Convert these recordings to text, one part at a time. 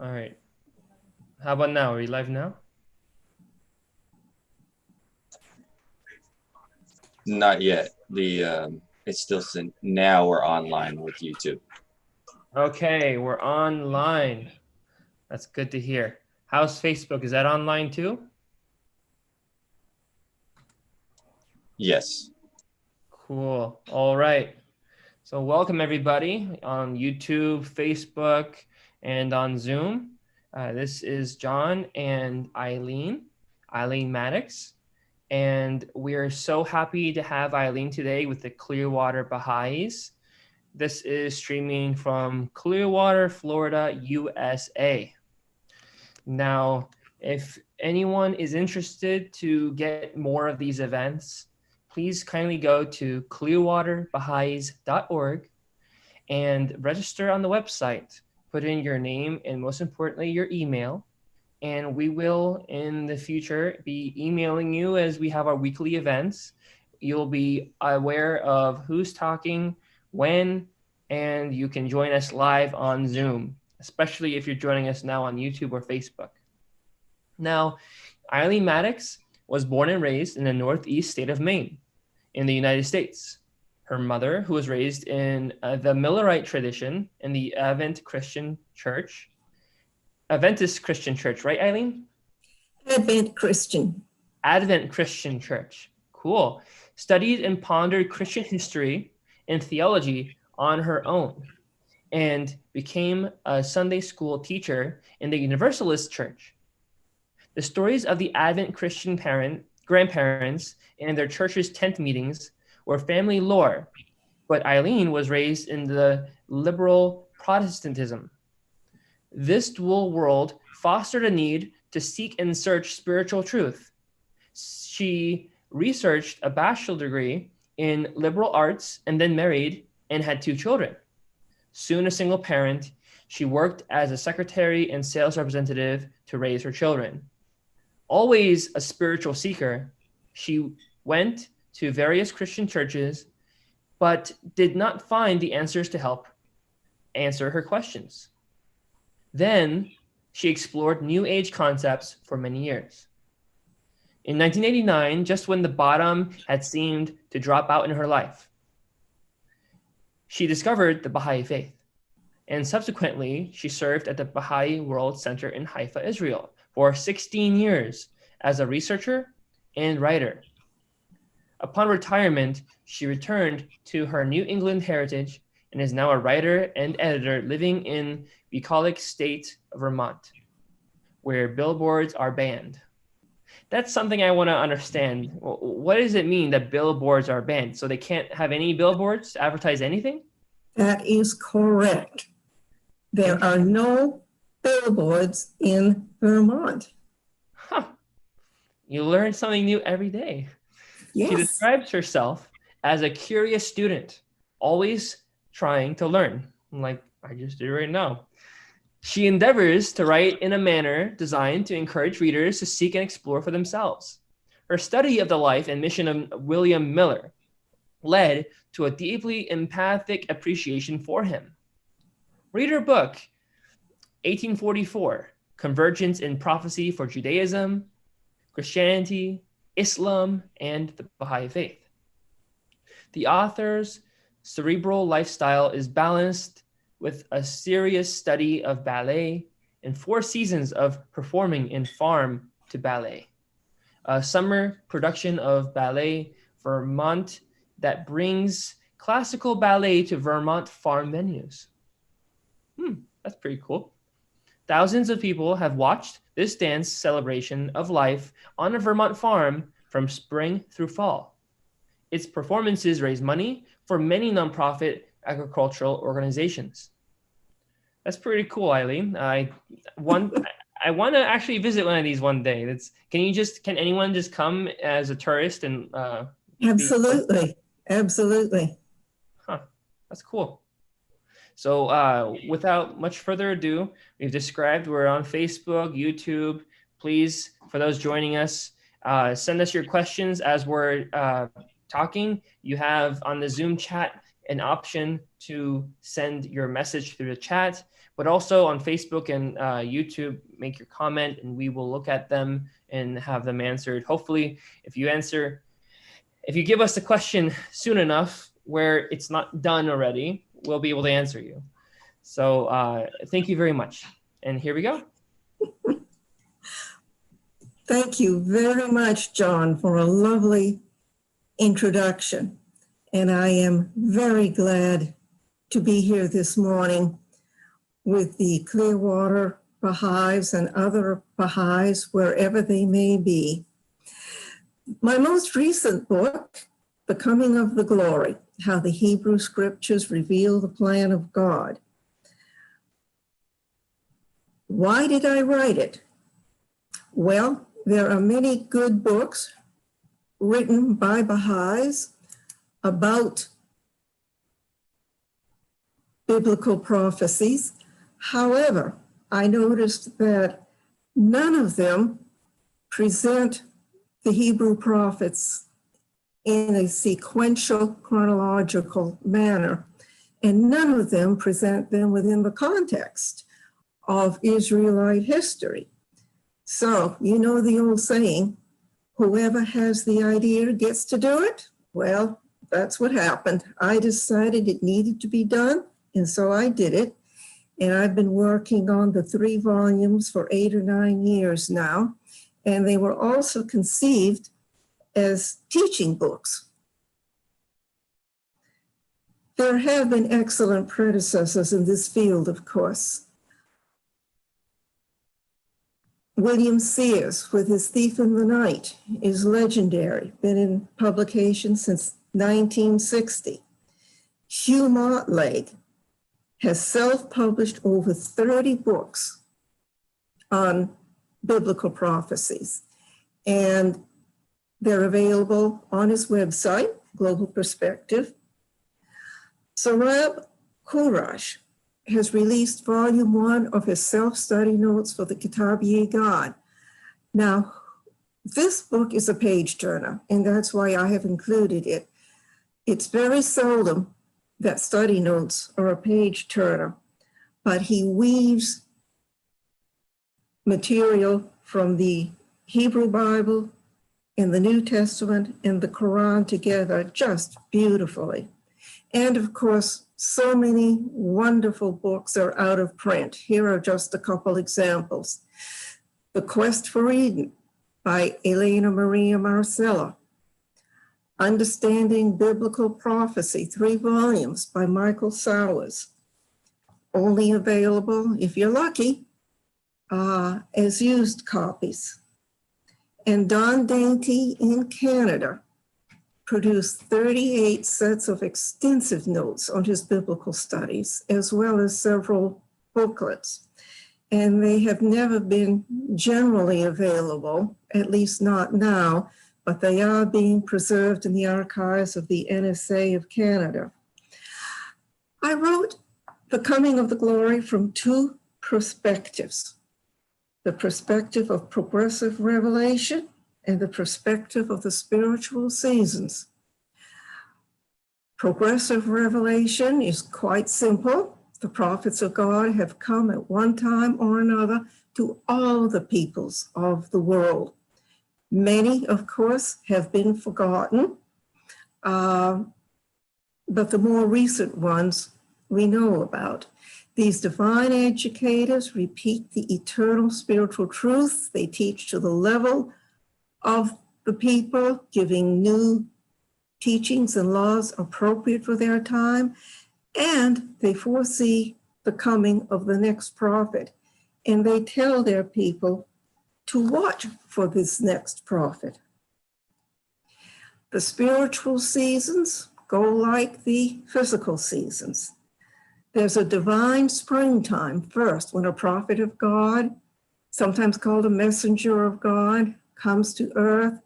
All right. How about now? Are you live now? Not yet. It's still now we're online with YouTube. Okay, we're online. That's good to hear. How's Facebook? Is that online too? Yes. Cool. All right. So welcome everybody on YouTube, Facebook, and on Zoom. This is John and Eileen Maddox. And we're so happy to have Eileen today with the Clearwater Baha'is. This is streaming from Clearwater, Florida, USA. Now, if anyone is interested to get more of these events, please kindly go to clearwaterbaha'is.org and register on the website. Put in your name and most importantly, your email. And we will in the future be emailing you as we have our weekly events. You'll be aware of who's talking, when, and you can join us live on Zoom, especially if you're joining us now on YouTube or Facebook. Now, Eileen Maddox was born and raised in the Northeast state of Maine in the United States. Her mother, who was raised in the Millerite tradition in the Adventist Christian Church, right, Eileen? Advent Christian Church. Cool. Studied and pondered Christian history and theology on her own and became a Sunday school teacher in the Universalist Church. The stories of the Advent Christian grandparents and their church's tent meetings were family lore, but Eileen was raised in the liberal Protestantism. This dual world fostered a need to seek and search spiritual truth. She researched a bachelor degree in liberal arts and then married and had 2 children. Soon a single parent, she worked as a secretary and sales representative to raise her children. Always a spiritual seeker, she went to various Christian churches, but did not find the answers to help answer her questions. Then she explored New Age concepts for many years. In 1989, just when the bottom had seemed to drop out in her life, she discovered the Baha'i faith. And subsequently, she served at the Baha'i World Center in Haifa, Israel, for 16 years as a researcher and writer. Upon retirement, she returned to her New England heritage and is now a writer and editor living in bucolic state of Vermont, where billboards are banned. That's something I want to understand. What does it mean that billboards are banned? So they can't have any billboards to advertise anything? That is correct. There are no billboards in Vermont. Huh. You learn something new every day. Yes. She describes herself as a curious student, always trying to learn. Like I just did right now. She endeavors to write in a manner designed to encourage readers to seek and explore for themselves. Her study of the life and mission of William Miller led to a deeply empathic appreciation for him. Read her book, 1844, Convergence in Prophecy for Judaism, Christianity, Islam, and the Baha'i Faith. The author's cerebral lifestyle is balanced with a serious study of ballet and 4 seasons of performing in farm to ballet, a summer production of Ballet Vermont that brings classical ballet to Vermont farm venues. That's pretty cool. Thousands of people have watched this dance celebration of life on a Vermont farm from spring through fall. Its performances raise money for many nonprofit agricultural organizations. That's pretty cool, Eileen. I want to actually visit one of these one day. Can anyone just come as a tourist and Absolutely. Huh. That's cool. So without much further ado, we've described we're on Facebook, YouTube. Please, for those joining us, send us your questions as we're talking. You have on the Zoom chat an option to send your message through the chat, but also on Facebook and YouTube, make your comment and we will look at them and have them answered. Hopefully, if you give us a question soon enough where it's not done already, we'll be able to answer you. So thank you very much. And here we go. Thank you very much, John, for a lovely introduction. And I am very glad to be here this morning with the Clearwater Baha'is and other Baha'is, wherever they may be. My most recent book, The Coming of the Glory, How the Hebrew Scriptures Reveal the Plan of God. Why did I write it? Well, there are many good books written by Baha'is about biblical prophecies. However, I noticed that none of them present the Hebrew prophets in a sequential, chronological manner, and none of them present them within the context of Israelite history. So, you know the old saying, whoever has the idea gets to do it? Well, that's what happened. I decided it needed to be done, and so I did it. And I've been working on the 3 volumes for 8 or 9 years now. And they were also conceived as teaching books. There have been excellent predecessors in this field, of course. William Sears, with his Thief in the Night, is legendary, been in publication since 1960. Hugh Mortlake has self-published over 30 books on biblical prophecies, and they're available on his website, Global Perspective. Sarab Kurash has released volume 1 of his self-study notes for the Kitab-i-God. Now, this book is a page turner, and that's why I have included it. It's very seldom that study notes are a page turner, but he weaves material from the Hebrew Bible and the New Testament and the Quran together just beautifully. And of course, so many wonderful books are out of print. Here are just a couple examples. The Quest for Eden by Elena Maria Marcella. Understanding Biblical Prophecy, 3 volumes by Michael Sowers. Only available, if you're lucky, as used copies. And Don Dainty in Canada produced 38 sets of extensive notes on his biblical studies, as well as several booklets. And they have never been generally available, at least not now, but they are being preserved in the archives of the NSA of Canada. I wrote The Coming of the Glory from 2 perspectives: the perspective of progressive revelation and the perspective of the spiritual seasons. Progressive revelation is quite simple. The prophets of God have come at one time or another to all the peoples of the world. Many, of course, have been forgotten, but the more recent ones we know about. These divine educators repeat the eternal spiritual truth. They teach to the level of the people, giving new teachings and laws appropriate for their time, and they foresee the coming of the next prophet, and they tell their people to watch for this next prophet. The spiritual seasons go like the physical seasons. There's a divine springtime first, when a prophet of God, sometimes called a messenger of God, comes to earth.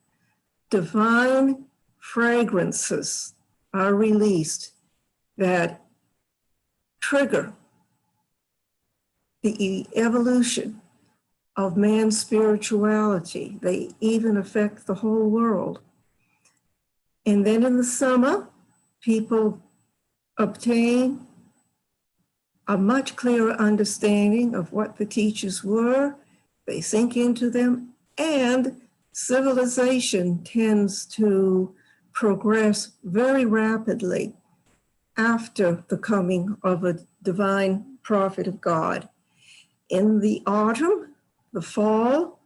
Divine fragrances are released that trigger the evolution of man's spirituality. They even affect the whole world. And then in the summer, people obtain a much clearer understanding of what the teachers were. They sink into them, and civilization tends to progress very rapidly after the coming of a divine prophet of God. In the autumn, the fall,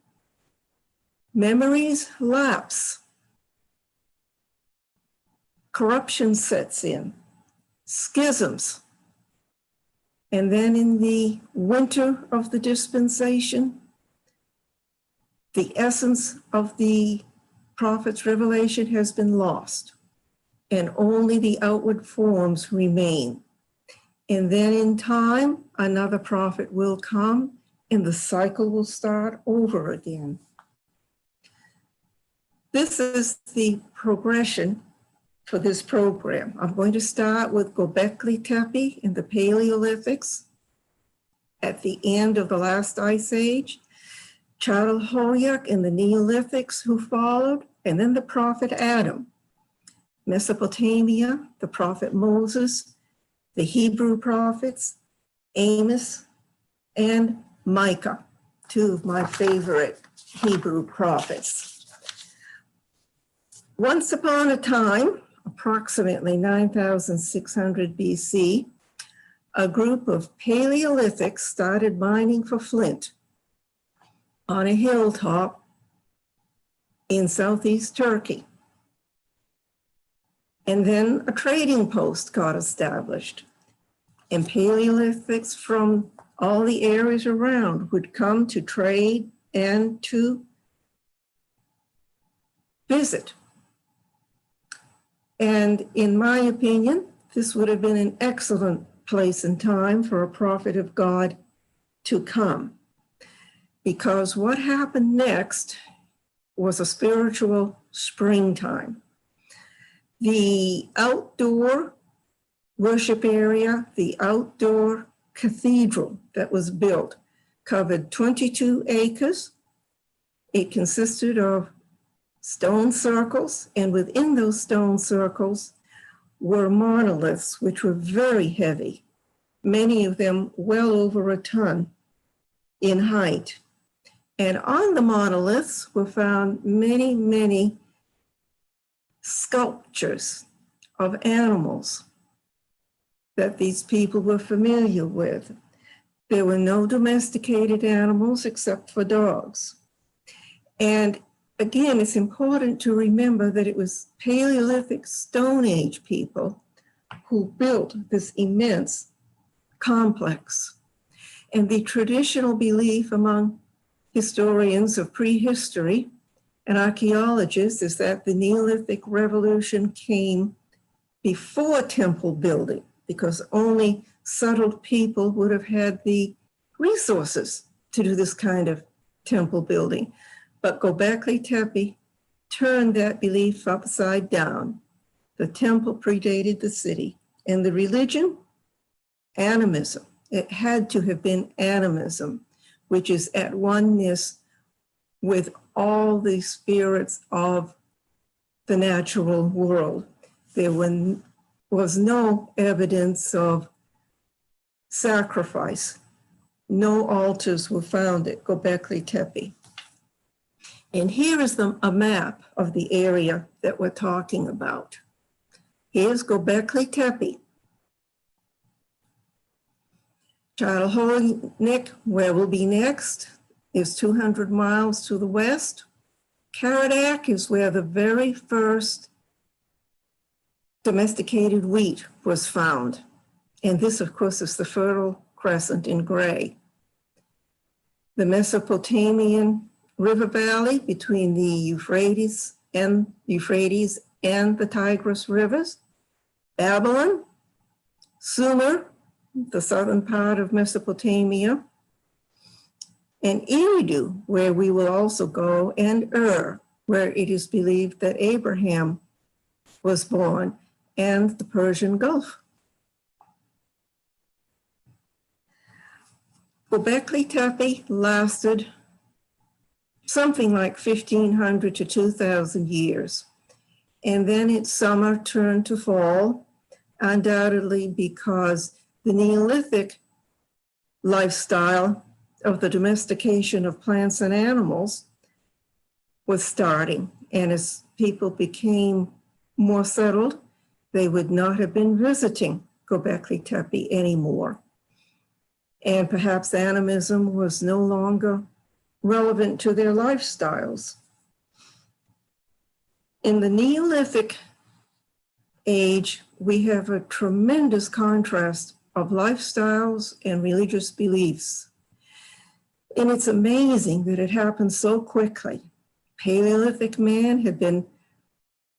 memories lapse. Corruption sets in, schisms. And then in the winter of the dispensation, the essence of the prophet's revelation has been lost, and only the outward forms remain. And then in time, another prophet will come, and the cycle will start over again. This is the progression for this program. I'm going to start with Gobekli Tepe in the Paleolithics at the end of the last ice age, Çatalhöyük in the Neolithics who followed, and then the prophet Adam, Mesopotamia, the prophet Moses, the Hebrew prophets, Amos and Micah, two of my favorite Hebrew prophets. Once upon a time, approximately 9,600 BC, a group of Paleolithics started mining for flint on a hilltop in southeast Turkey. And then a trading post got established, and Paleolithics from all the areas around would come to trade and to visit. And in my opinion, this would have been an excellent place and time for a prophet of God to come, because what happened next was a spiritual springtime. The outdoor worship area, the outdoor cathedral that was built, covered 22 acres. It consisted of stone circles, and within those stone circles were monoliths, which were very heavy, many of them well over a ton in height. And on the monoliths were found many, many sculptures of animals that these people were familiar with. There were no domesticated animals except for dogs. And again, it's important to remember that it was Paleolithic Stone Age people who built this immense complex. And the traditional belief among historians of prehistory and archaeologists is that the Neolithic revolution came before temple building, because only settled people would have had the resources to do this kind of temple building. But Gobekli Tepe turned that belief upside down. The temple predated the city, and the religion, animism. It had to have been animism, which is at oneness with all the spirits of the natural world. There was no evidence of sacrifice. No altars were found at Gobekli Tepe. And here is a map of the area that we're talking about. Here's Gobekli Tepe. Çatalhöyük, where we'll be next, is 200 miles to the west. Karadak is where the very first domesticated wheat was found. And this, of course, is the Fertile Crescent in gray. The Mesopotamian river valley between the Euphrates and the Tigris rivers. Babylon, Sumer, the southern part of Mesopotamia, and Eridu, where we will also go, and where it is believed that Abraham was born, and the Persian Gulf. Gobekli Tepe lasted something like 1,500 to 2,000 years. And then its summer turned to fall, undoubtedly because the Neolithic lifestyle of the domestication of plants and animals was starting. And as people became more settled, they would not have been visiting Gobekli Tepe anymore. And perhaps animism was no longer relevant to their lifestyles. In the Neolithic age, we have a tremendous contrast of lifestyles and religious beliefs. And it's amazing that it happened so quickly. Paleolithic man had been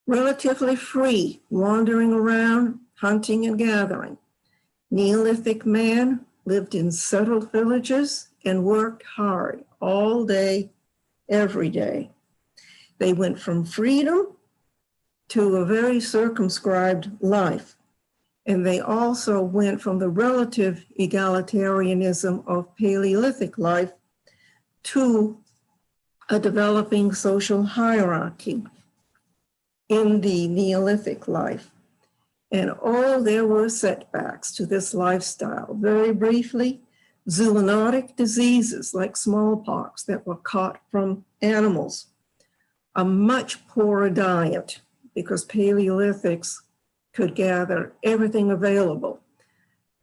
relatively free, wandering around, hunting and gathering. Neolithic man lived in settled villages and worked hard all day, every day. They went from freedom to a very circumscribed life. And they also went from the relative egalitarianism of Paleolithic life to a developing social hierarchy in the Neolithic life. And there were setbacks to this lifestyle. Very briefly, zoonotic diseases like smallpox that were caught from animals, a much poorer diet because Paleolithics could gather everything available.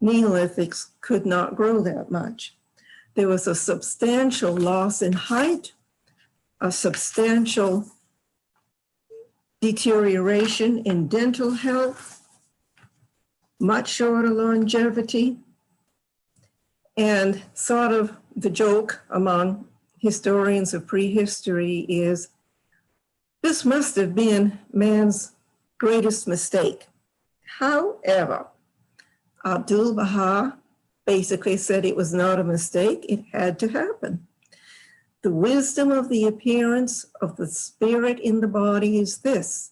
Neolithics could not grow that much. There was a substantial loss in height, a substantial deterioration in dental health, much shorter longevity, and sort of the joke among historians of prehistory is, this must have been man's greatest mistake. However, Abdu'l-Bahá basically said it was not a mistake, it had to happen. The wisdom of the appearance of the spirit in the body is this: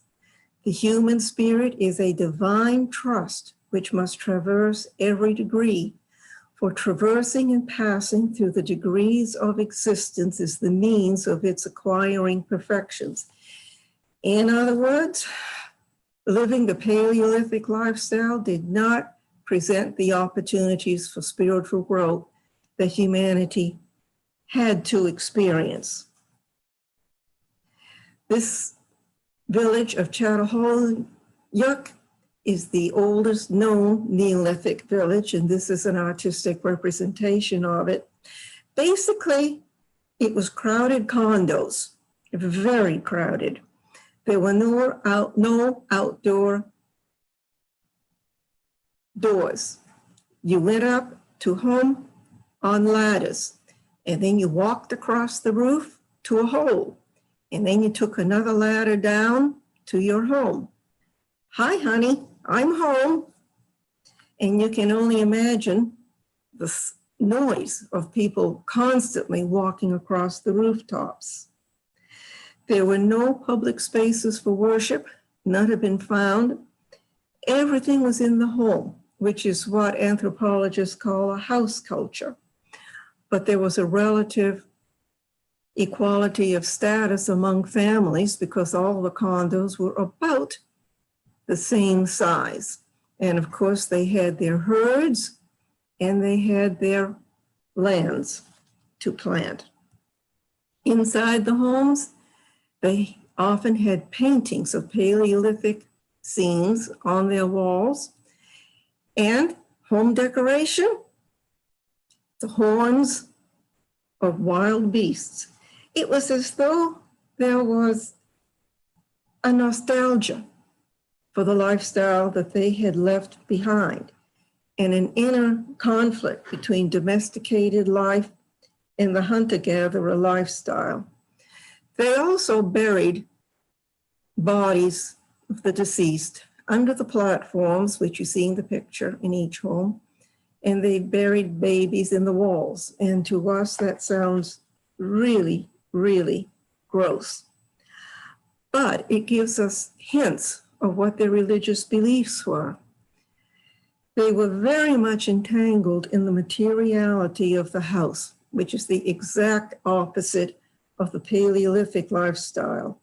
the human spirit is a divine trust which must traverse every degree. For traversing and passing through the degrees of existence is the means of its acquiring perfections. In other words, living the Paleolithic lifestyle did not present the opportunities for spiritual growth that humanity had to experience. This village of Çatalhöyük is the oldest known Neolithic village, and this is an artistic representation of it. Basically, it was crowded condos, very crowded. There were no outdoor doors. You went up to home on ladders, and then you walked across the roof to a hole, and then you took another ladder down to your home. Hi, honey, I'm home. And you can only imagine the noise of people constantly walking across the rooftops. There were no public spaces for worship, none have been found. Everything was in the home, which is what anthropologists call a house culture. But there was a relative equality of status among families because all the condos were about the same size. And of course, they had their herds and they had their lands to plant. Inside the homes, they often had paintings of Paleolithic scenes on their walls. And home decoration, the horns of wild beasts. It was as though there was a nostalgia for the lifestyle that they had left behind, and an inner conflict between domesticated life and the hunter-gatherer lifestyle. They also buried bodies of the deceased under the platforms, which you see in the picture in each home, and they buried babies in the walls. And to us, that sounds really, really gross. But it gives us hints of what their religious beliefs were. They were very much entangled in the materiality of the house, which is the exact opposite of the Paleolithic lifestyle.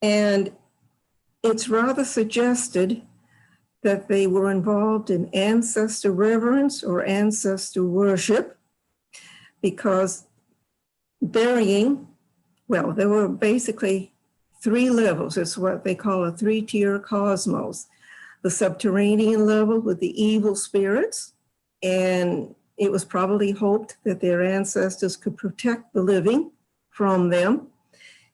And it's rather suggested that they were involved in ancestor reverence or ancestor worship, because burying, well, there were basically three levels. It's what they call a three-tier cosmos. The subterranean level with the evil spirits, and it was probably hoped that their ancestors could protect the living from them.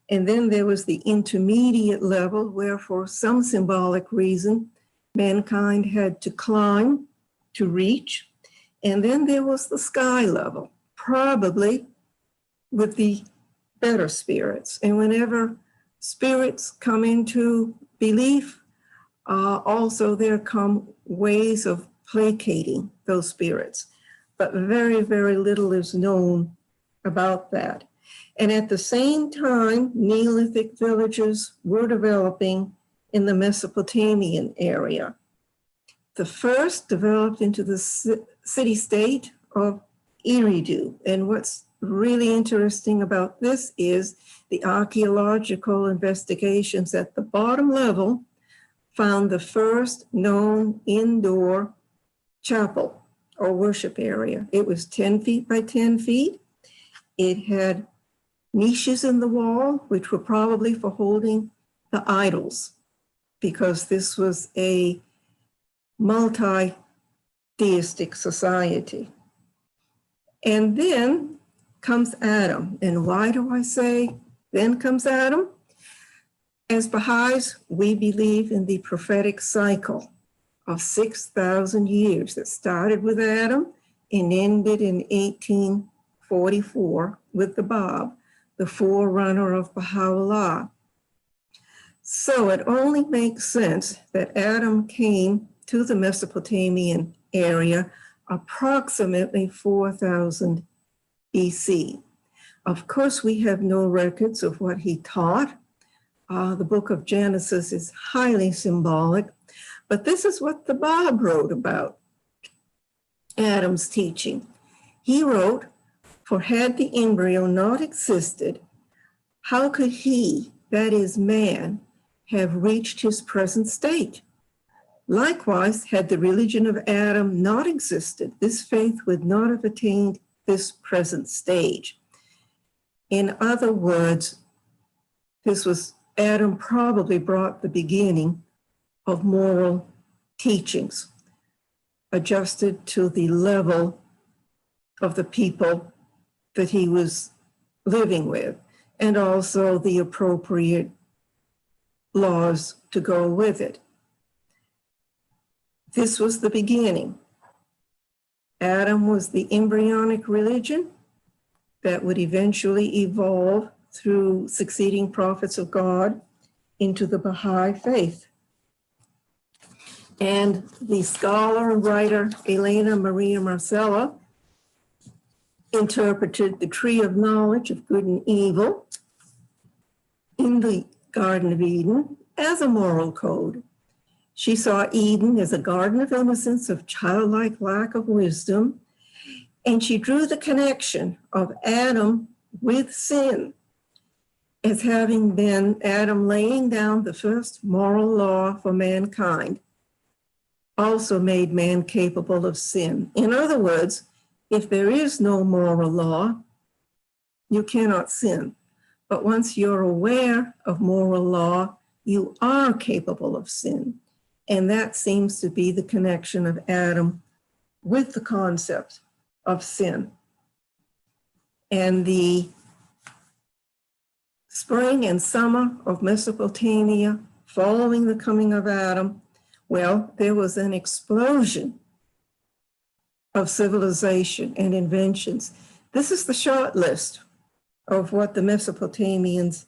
And then there was the intermediate level, where for some symbolic reason, mankind had to climb to reach. And then there was the sky level, probably with the better spirits. And whenever spirits come into belief, also there come ways of placating those spirits. But very, very little is known about that. And at the same time, Neolithic villages were developing in the Mesopotamian area. The first developed into the city-state of Eridu. And what's really interesting about this is the archaeological investigations at the bottom level found the first known indoor chapel or worship area. It was 10 feet by 10 feet. It had niches in the wall, which were probably for holding the idols, because this was a multi-theistic society. And then comes Adam. And why do I say then comes Adam? As Baha'is, we believe in the prophetic cycle of 6,000 years that started with Adam and ended in 1844 with the Bab, the forerunner of Bahá'u'lláh. So it only makes sense that Adam came to the Mesopotamian area approximately 4,000 BC. Of course, we have no records of what he taught. The book of Genesis is highly symbolic, but this is what the Bab wrote about Adam's teaching. He wrote, "For had the embryo not existed, how could he, that is man, have reached his present state? Likewise, had the religion of Adam not existed, this faith would not have attained this present stage." In other words, Adam probably brought the beginning of moral teachings, adjusted to the level of the people that he was living with, and also the appropriate laws to go with it. This was the beginning. Adam was the embryonic religion that would eventually evolve through succeeding prophets of God into the Baha'i faith. And the scholar and writer Elena Maria Marcella interpreted the tree of knowledge of good and evil in the Garden of Eden as a moral code. She saw Eden as a garden of innocence, of childlike lack of wisdom, and she drew the connection of Adam with sin as having been Adam laying down the first moral law for mankind, also made man capable of sin. In other words, if there is no moral law, you cannot sin. But once you're aware of moral law, you are capable of sin. And that seems to be the connection of Adam with the concept of sin. And the spring and summer of Mesopotamia, following the coming of Adam, well, there was an explosion of civilization and inventions. This is the short list of what the Mesopotamians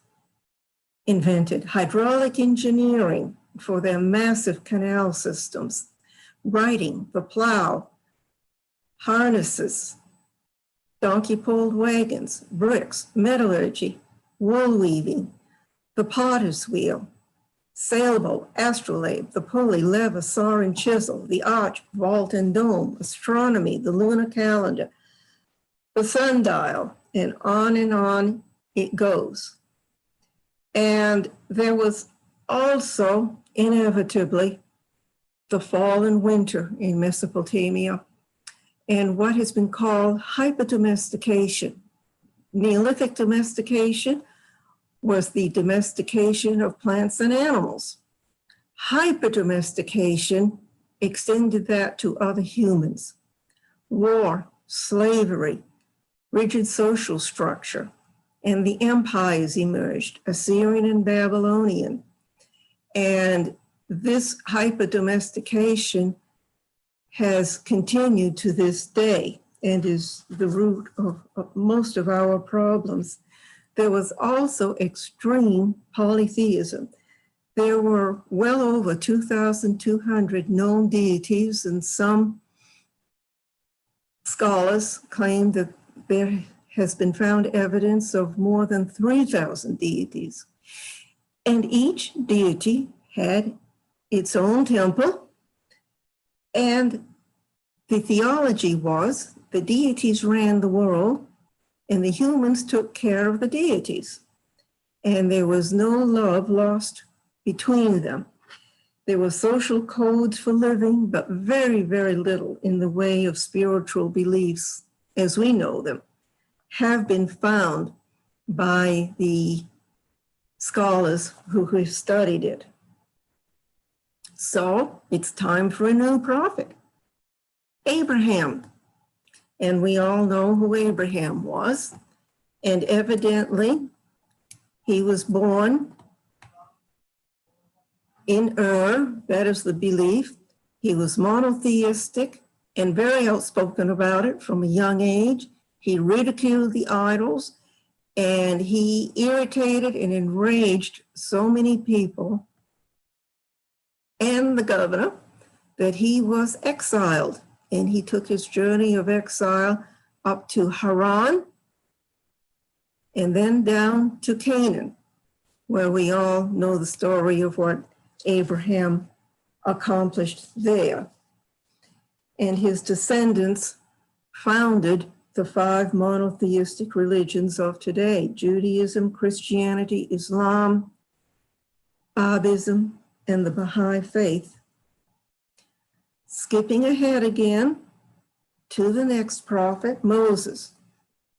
invented. Hydraulic engineering for their massive canal systems, writing, the plow, harnesses, donkey-pulled wagons, bricks, metallurgy, wool weaving, the potter's wheel, sailboat, astrolabe, the pulley, lever, saw and chisel, the arch, vault and dome, astronomy, the lunar calendar, the sundial, and on it goes. And there was also inevitably the fall and winter in Mesopotamia, and what has been called hyperdomestication. Neolithic domestication was the domestication of plants and animals. Hyperdomestication extended that to other humans. War, slavery, rigid social structure, and the empires emerged, Assyrian and Babylonian. And this hyperdomestication has continued to this day and is the root of most of our problems. There was also extreme polytheism. There were well over 2,200 known deities, and some scholars claim that there has been found evidence of more than 3,000 deities. And each deity had its own temple, and the theology was the deities ran the world and the humans took care of the deities. And there was no love lost between them. There were social codes for living, but very, very little in the way of spiritual beliefs as we know them have been found by the scholars who have studied it. So it's time for a new prophet, Abraham. And we all know who Abraham was. And evidently, he was born in Ur, that is the belief. He was monotheistic and very outspoken about it from a young age. He ridiculed the idols, and he irritated and enraged so many people and the governor that he was exiled. And he took his journey of exile up to Haran and then down to Canaan, where we all know the story of what Abraham accomplished there. And his descendants founded the 5 monotheistic religions of today: Judaism, Christianity, Islam, Babism, and the Baha'i faith. Skipping ahead again to the next prophet, Moses,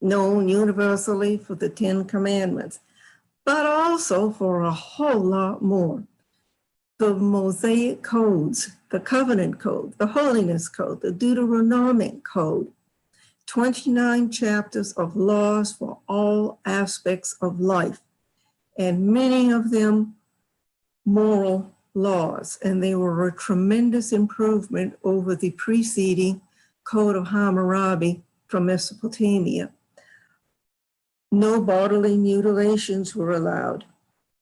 known universally for the 10 Commandments, but also for a whole lot more. The Mosaic codes, the Covenant Code, the Holiness Code, the Deuteronomic Code, 29 chapters of laws for all aspects of life, and many of them moral laws, and they were a tremendous improvement over the preceding Code of Hammurabi from Mesopotamia. No bodily mutilations were allowed,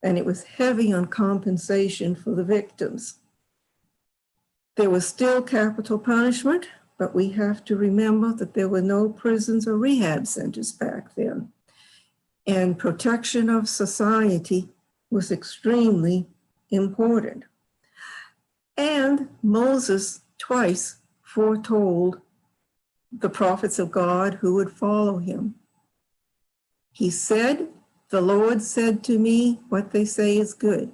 and it was heavy on compensation for the victims. There was still capital punishment, but we have to remember that there were no prisons or rehab centers back then. And protection of society was extremely important. And Moses twice foretold the prophets of God who would follow him. He said, "The Lord said to me, what they say is good.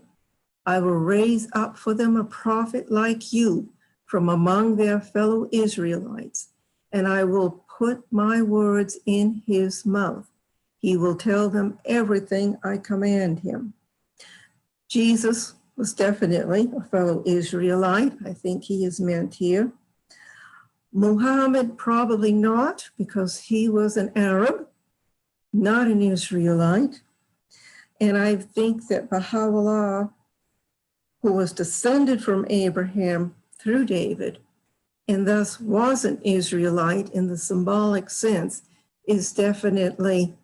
I will raise up for them a prophet like you from among their fellow Israelites, and I will put my words in his mouth. He will tell them everything I command him." Jesus was definitely a fellow Israelite. I think he is meant here. Muhammad, probably not, because he was an Arab, not an Israelite. And I think that Bahá'u'lláh, who was descended from Abraham through David, and thus was an Israelite in the symbolic sense, is definitely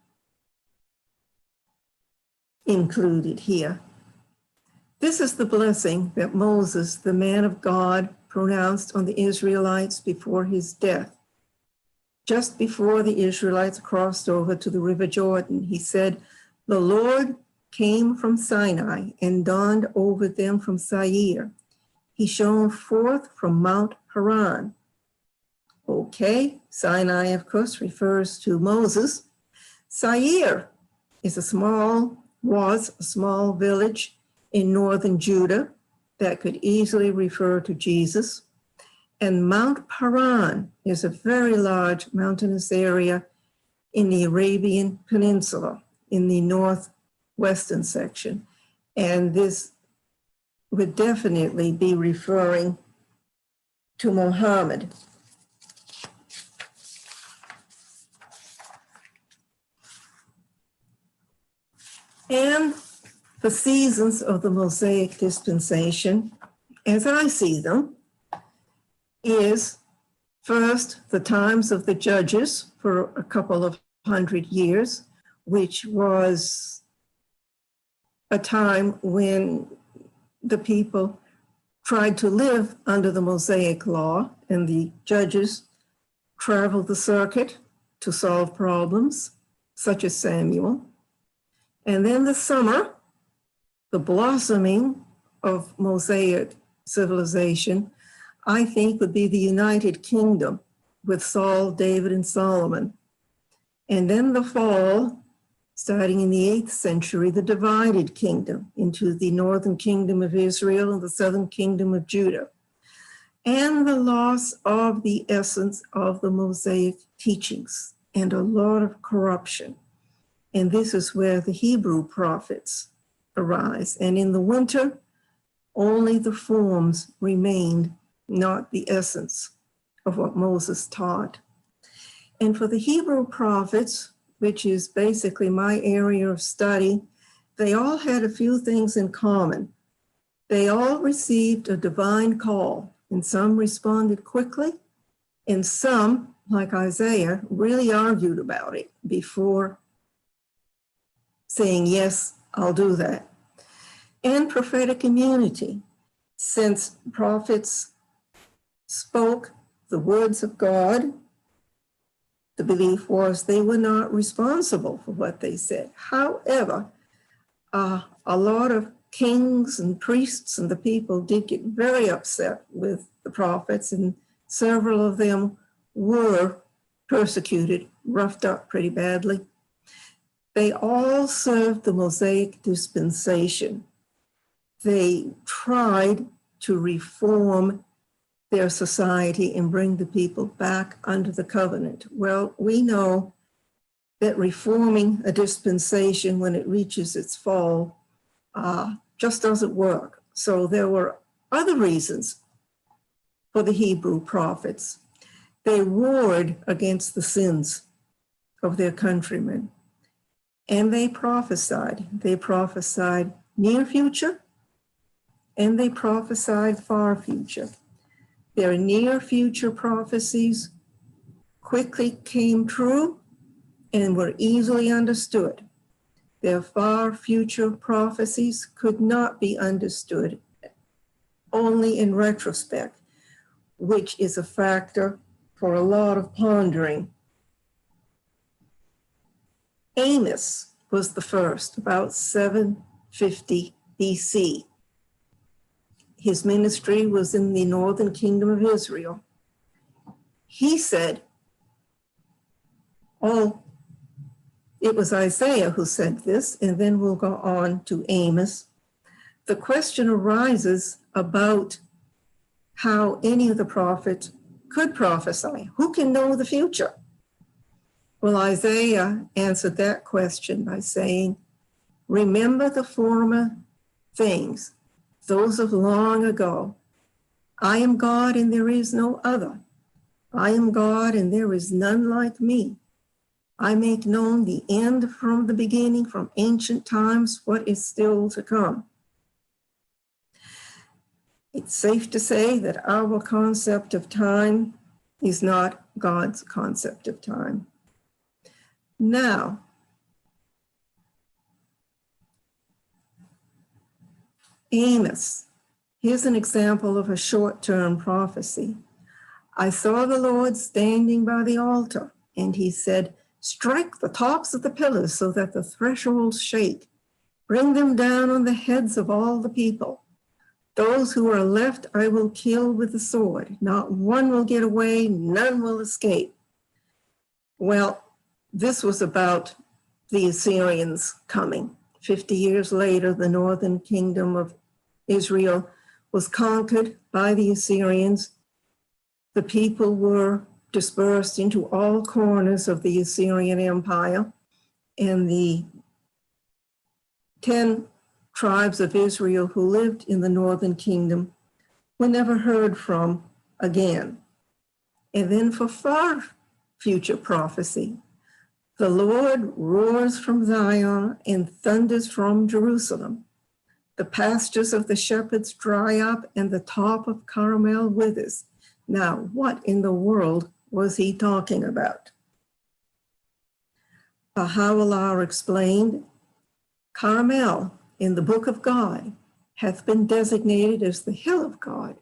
included here. This is the blessing that Moses, the man of God, pronounced on the Israelites before his death. Just before the Israelites crossed over to the River Jordan, he said, "The Lord came from Sinai and dawned over them from Seir. He shone forth from Mount Paran." Okay, Sinai, of course, refers to Moses. Seir was a small village in northern Judah, that could easily refer to Jesus. And Mount Paran is a very large mountainous area in the Arabian Peninsula in the northwestern section. And this would definitely be referring to Muhammad. And the seasons of the Mosaic dispensation, as I see them, is first the times of the judges for a couple of 100 years, which was a time when the people tried to live under the Mosaic law, and the judges traveled the circuit to solve problems, such as Samuel. And then the summer, the blossoming of Mosaic civilization, I think would be the United Kingdom with Saul, David, and Solomon. And then the fall, starting in the 8th century, the divided kingdom into the northern kingdom of Israel and the southern kingdom of Judah. And the loss of the essence of the Mosaic teachings and a lot of corruption. And this is where the Hebrew prophets arise. And in the winter, only the forms remained, not the essence of what Moses taught. And for the Hebrew prophets, which is basically my area of study, they all had a few things in common. They all received a divine call, and some responded quickly, and some, like Isaiah, really argued about it before saying, yes, I'll do that. And prophetic immunity, since prophets spoke the words of God, the belief was they were not responsible for what they said. However, a lot of kings and priests and the people did get very upset with the prophets, and several of them were persecuted, roughed up pretty badly. They all served the Mosaic dispensation. They tried to reform their society and bring the people back under the covenant. Well, we know that reforming a dispensation when it reaches its fall just doesn't work. So there were other reasons for the Hebrew prophets. They warred against the sins of their countrymen, and they prophesied. They prophesied near future, and they prophesied far future. Their near future prophecies quickly came true and were easily understood. Their far future prophecies could not be understood only in retrospect, which is a factor for a lot of pondering. Amos was the first, about 750 BC. His ministry was in the northern kingdom of Israel. He said, it was Isaiah who said this, and then we'll go on to Amos. The question arises about how any of the prophets could prophesy. Who can know the future? Well, Isaiah answered that question by saying, remember the former things, those of long ago. I am God and there is no other. I am God and there is none like me. I make known the end from the beginning, from ancient times, what is still to come. It's safe to say that our concept of time is not God's concept of time. Now, Amos, here's an example of a short-term prophecy. I saw the Lord standing by the altar, and he said, strike the tops of the pillars so that the thresholds shake. Bring them down on the heads of all the people. Those who are left I will kill with the sword. Not one will get away, none will escape. Well, this was about the Assyrians coming. 50 years later, the northern kingdom of Israel was conquered by the Assyrians, the people were dispersed into all corners of the Assyrian Empire, and the 10 tribes of Israel who lived in the northern kingdom were never heard from again. And then for far future prophecy, the Lord roars from Zion and thunders from Jerusalem. The pastures of the shepherds dry up and the top of Carmel withers. Now, what in the world was he talking about? Bahá'u'lláh explained, Carmel in the book of God hath been designated as the hill of God,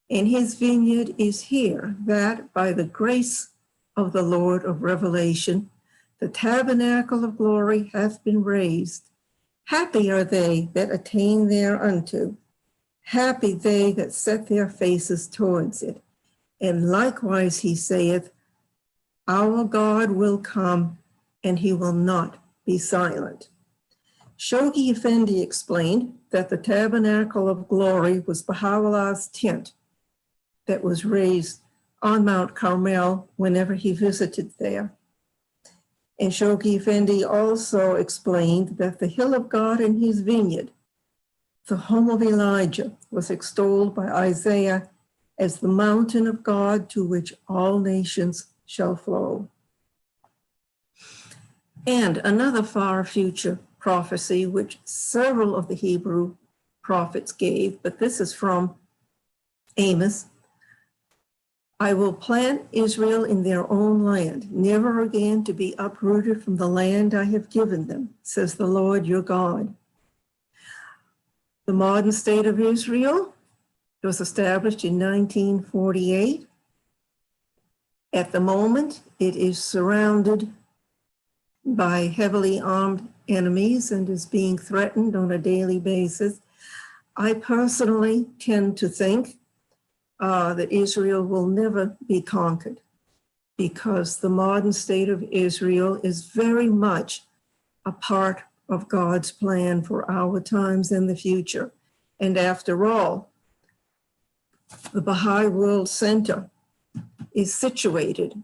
and his vineyard is here, that by the grace of the Lord of Revelation, the tabernacle of glory hath been raised. Happy are they that attain thereunto. Happy they that set their faces towards it. And likewise he saith, our God will come, and he will not be silent. Shoghi Effendi explained that the tabernacle of glory was Bahá'u'llah's tent that was raised on Mount Carmel whenever he visited there. And Shoghi Effendi also explained that the hill of God and his vineyard, the home of Elijah, was extolled by Isaiah as the mountain of God to which all nations shall flow. And another far future prophecy, which several of the Hebrew prophets gave, but this is from Amos. I will plant Israel in their own land, never again to be uprooted from the land I have given them, says the Lord your God. The modern state of Israel was established in 1948. At the moment, it is surrounded by heavily armed enemies and is being threatened on a daily basis. I personally tend to think that Israel will never be conquered, because the modern state of Israel is very much a part of God's plan for our times and the future. And after all, the Baha'i World Center is situated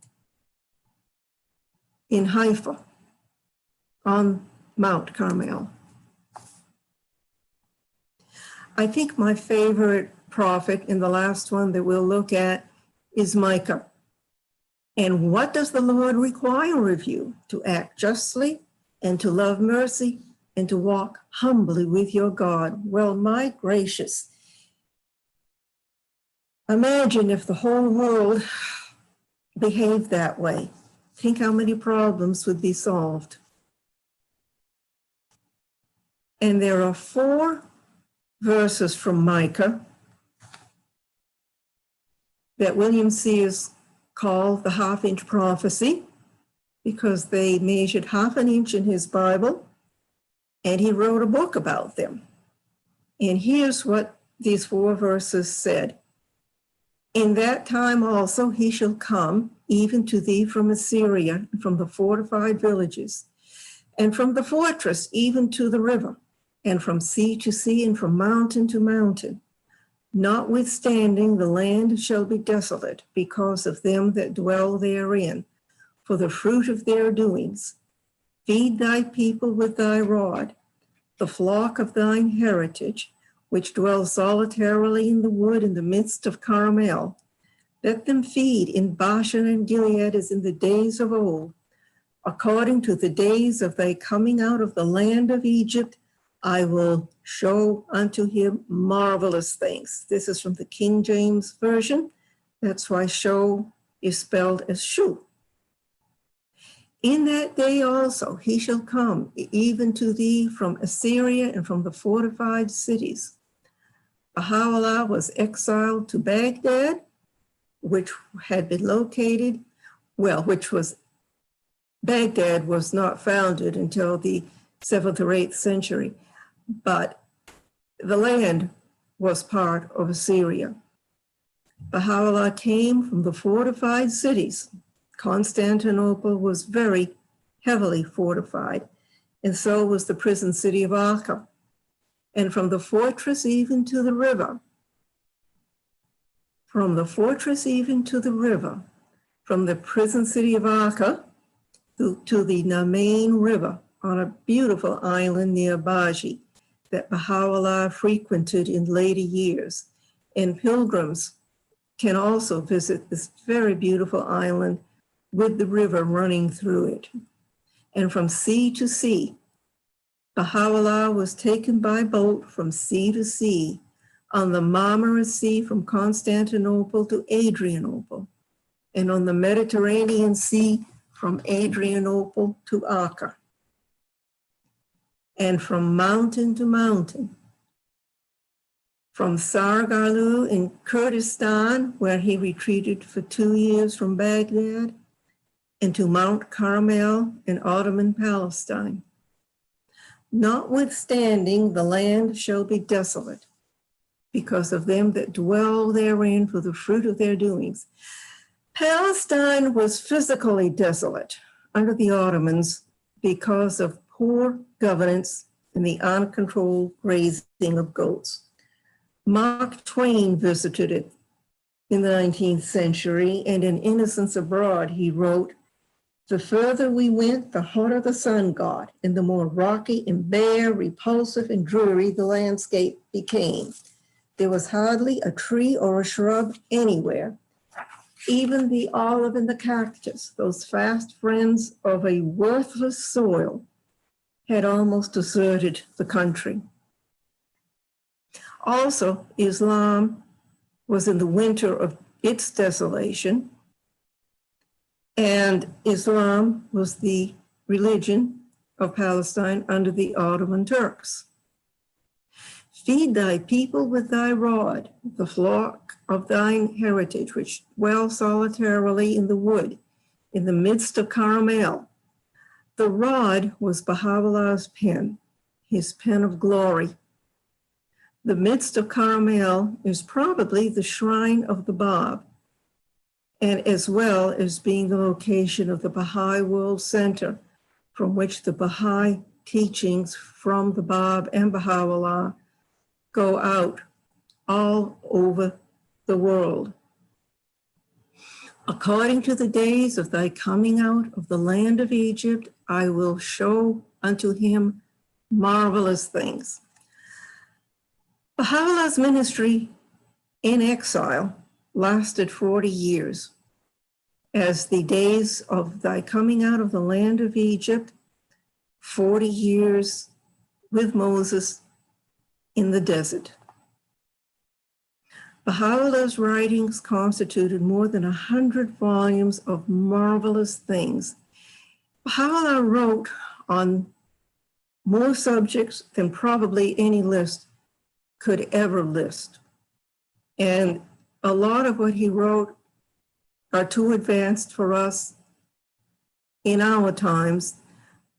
in Haifa on Mount Carmel. I think my favorite prophet, in the last one that we'll look at, is Micah. And what does the Lord require of you? To act justly and to love mercy and to walk humbly with your God. Well, my gracious, imagine if the whole world behaved that way. Think how many problems would be solved. And there are 4 verses from Micah that William Sears called the half-inch prophecy, because they measured half an inch in his Bible, and he wrote a book about them. And here's what these 4 verses said. In that time also he shall come, even to thee from Assyria, and from the fortified villages, and from the fortress even to the river, and from sea to sea, and from mountain to mountain. Notwithstanding, the land shall be desolate because of them that dwell therein, for the fruit of their doings. Feed thy people with thy rod, the flock of thine heritage, which dwell solitarily in the wood in the midst of Carmel. Let them feed in Bashan and Gilead as in the days of old, according to the days of thy coming out of the land of Egypt. I will show unto him marvelous things. This is from the King James Version. That's why show is spelled as shu. In that day also he shall come, even to thee from Assyria and from the fortified cities. Bahá'u'lláh was exiled to Baghdad, which had been located, Baghdad was not founded until the 7th or 8th century, but the land was part of Assyria. Bahá'u'lláh came from the fortified cities. Constantinople was very heavily fortified, and so was the prison city of Akka. And from the fortress even to the river, from the fortress even to the river, from the prison city of Akka to the main river on a beautiful island near Baji that Bahá'u'lláh frequented in later years. And pilgrims can also visit this very beautiful island with the river running through it. And from sea to sea, Bahá'u'lláh was taken by boat from sea to sea on the Marmara Sea from Constantinople to Adrianople, and on the Mediterranean Sea from Adrianople to Akka, and from mountain to mountain, from Sargalu in Kurdistan, where he retreated for 2 years from Baghdad, and to Mount Carmel in Ottoman Palestine. Notwithstanding, the land shall be desolate because of them that dwell therein for the fruit of their doings. Palestine was physically desolate under the Ottomans because of poor governance and the uncontrolled grazing of goats. Mark Twain visited it in the 19th century, and in Innocents Abroad, he wrote, "The further we went, the hotter the sun got, and the more rocky and bare, repulsive and dreary the landscape became. There was hardly a tree or a shrub anywhere. Even the olive and the cactus, those fast friends of a worthless soil, had almost deserted the country." Also, Islam was in the winter of its desolation, and Islam was the religion of Palestine under the Ottoman Turks. "Feed thy people with thy rod, the flock of thine heritage, which dwell solitarily in the wood, in the midst of Carmel." The rod was Bahá'u'llah's pen, his pen of glory. The midst of Carmel is probably the shrine of the Bab, and as well as being the location of the Baha'i World Center, from which the Baha'i teachings from the Bab and Bahá'u'lláh go out all over the world. "According to the days of thy coming out of the land of Egypt, I will show unto him marvelous things." Bahá'u'llah's ministry in exile lasted 40 years, as the days of thy coming out of the land of Egypt, 40 years with Moses in the desert. Bahá'u'llah's writings constituted more than 100 volumes of marvelous things. Bahá'u'lláh wrote on more subjects than probably any list could ever list. And a lot of what he wrote are too advanced for us in our times,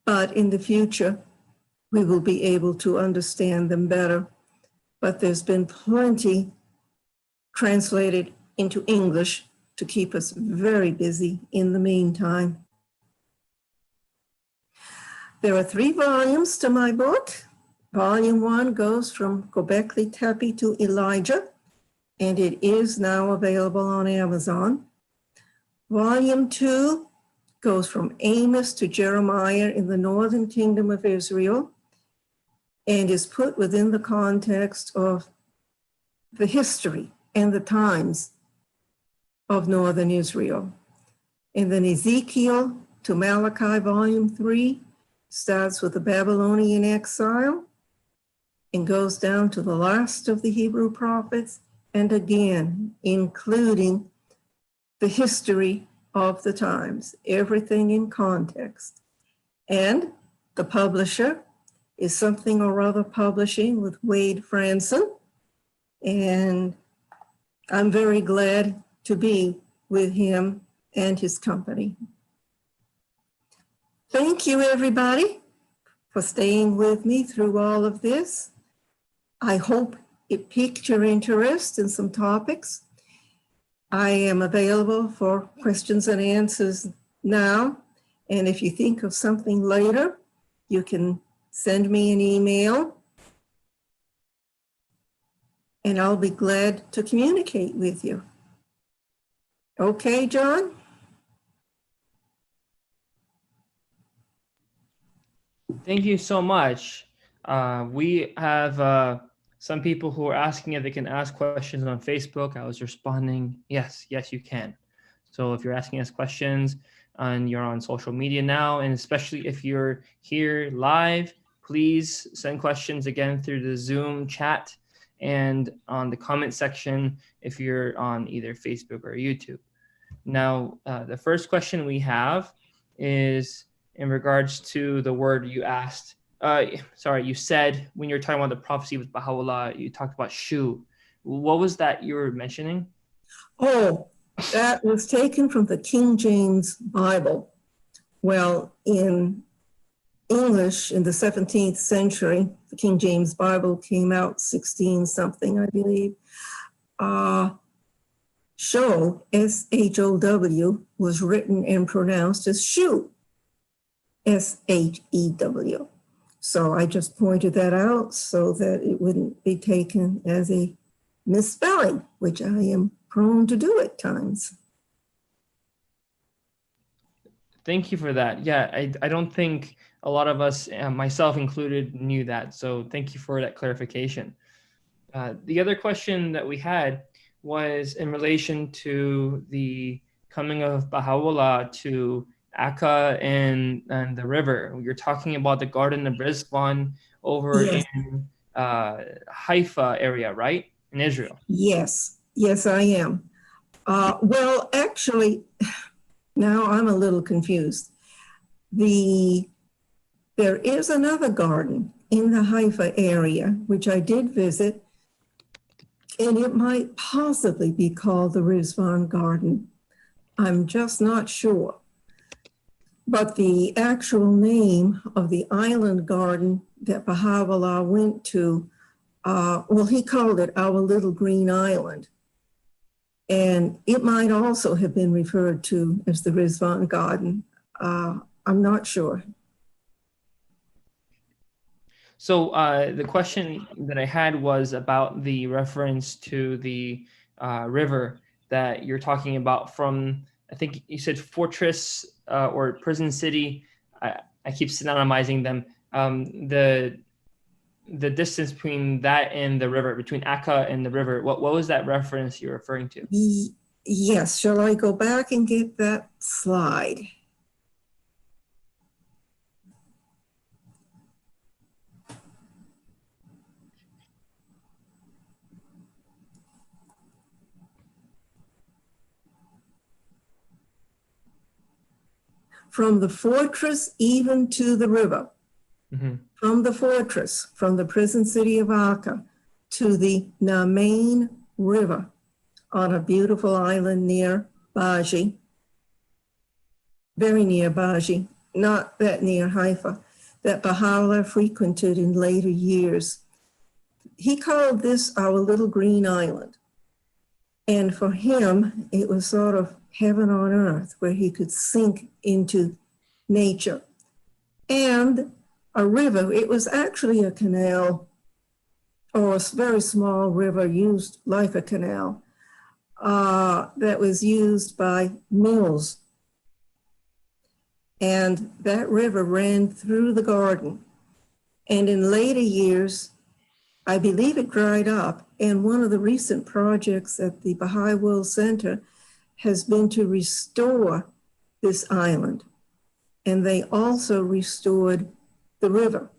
but in the future, we will be able to understand them better. But there's been plenty translated into English to keep us very busy in the meantime. There are 3 volumes to my book. Volume 1 goes from Gobekli Tepe to Elijah, and it is now available on Amazon. Volume 2 goes from Amos to Jeremiah in the northern kingdom of Israel, and is put within the context of the history and the times of northern Israel. And then Ezekiel to Malachi, volume 3, starts with the Babylonian exile and goes down to the last of the Hebrew prophets, and again, including the history of the times, everything in context. And the publisher is Something or Other Publishing with Wade Franson, and I'm very glad to be with him and his company. Thank you, everybody, for staying with me through all of this. I hope it piqued your interest in some topics. I am available for questions and answers now, and if you think of something later, you can send me an email, and I'll be glad to communicate with you. Okay, John? Thank you so much. We have some people who are asking if they can ask questions on Facebook. I was responding, yes, you can. So if you're asking us questions and you're on social media now, and especially if you're here live, please send questions again through the Zoom chat and on the comment section if you're on either Facebook or YouTube. Now, the first question we have is in regards to the word you asked. You said when you're talking about the prophecy with Bahá'u'lláh, you talked about shoe. What was that you were mentioning? Oh, that was taken from the King James Bible. Well, in English, in the 17th century, the King James Bible came out 16 something, I believe. Show, S-H-O-W, was written and pronounced as shoe, S-H-E-W. So I just pointed that out so that it wouldn't be taken as a misspelling, which I am prone to do at times. Thank you for that. Yeah, I don't think a lot of us, myself included, knew that. So thank you for that clarification. The other question that we had was in relation to the coming of Bahá'u'lláh to Akka and the river. You're talking about the Garden of Rizwan over Yes. in Haifa area, right? In Israel. Yes, I am. Well, actually, now I'm a little confused. There is another garden in the Haifa area, which I did visit, and it might possibly be called the Rizwan Garden. I'm just not sure. But the actual name of the island garden that Bahá'u'lláh went to, he called it Our Little Green Island. And it might also have been referred to as the Rizwan Garden. I'm not sure. So the question that I had was about the reference to the river that you're talking about from, I think you said fortress or prison city. I keep synonymizing them. The distance between that and the river, between Akka and the river, what was that reference you're referring to? Yes, shall I go back and get that slide? From the fortress even to the river. Mm-hmm. From the fortress, from the prison city of Akka to the Namain River on a beautiful island near Baji, very near Baji, not that near Haifa, that Bahá'u'lláh frequented in later years. He called this Our Little Green Island. And for him, it was sort of heaven on earth where he could sink into nature. And a river, it was actually a canal or a very small river used like a canal that was used by mills. And that river ran through the garden. And in later years, I believe it dried up. And one of the recent projects at the Baha'i World Center has been to restore this island. And they also restored the river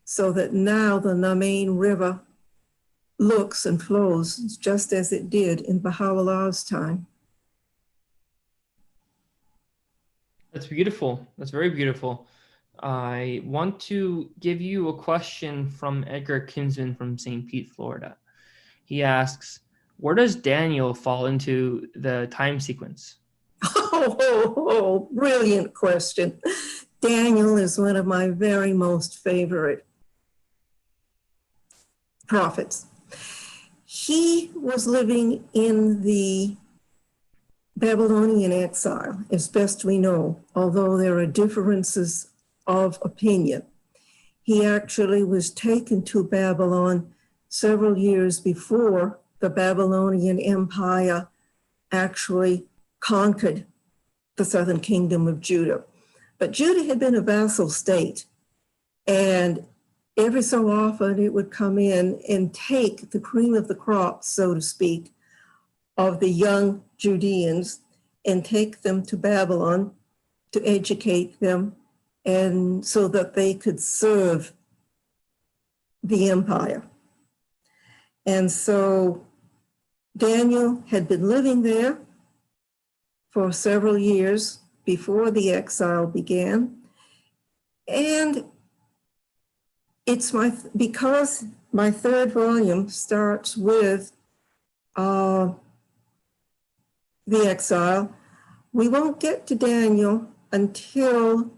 so that now the Namain River looks and flows just as it did in Bahá'u'llah's time. That's beautiful. That's very beautiful. I want to give you a question from Edgar Kinsman from St. Pete, Florida. He asks, where does Daniel fall into the time sequence? Oh, brilliant question. Daniel is one of my very most favorite prophets. He was living in the Babylonian exile, as best we know, although there are differences of opinion. He actually was taken to Babylon several years before the Babylonian Empire actually conquered the southern kingdom of Judah. But Judah had been a vassal state, and every so often it would come in and take the cream of the crop, so to speak, of the young Judeans and take them to Babylon to educate them, and so that they could serve the empire. And so Daniel had been living there for several years before the exile began. And it's because my third volume starts with the exile, we won't get to Daniel until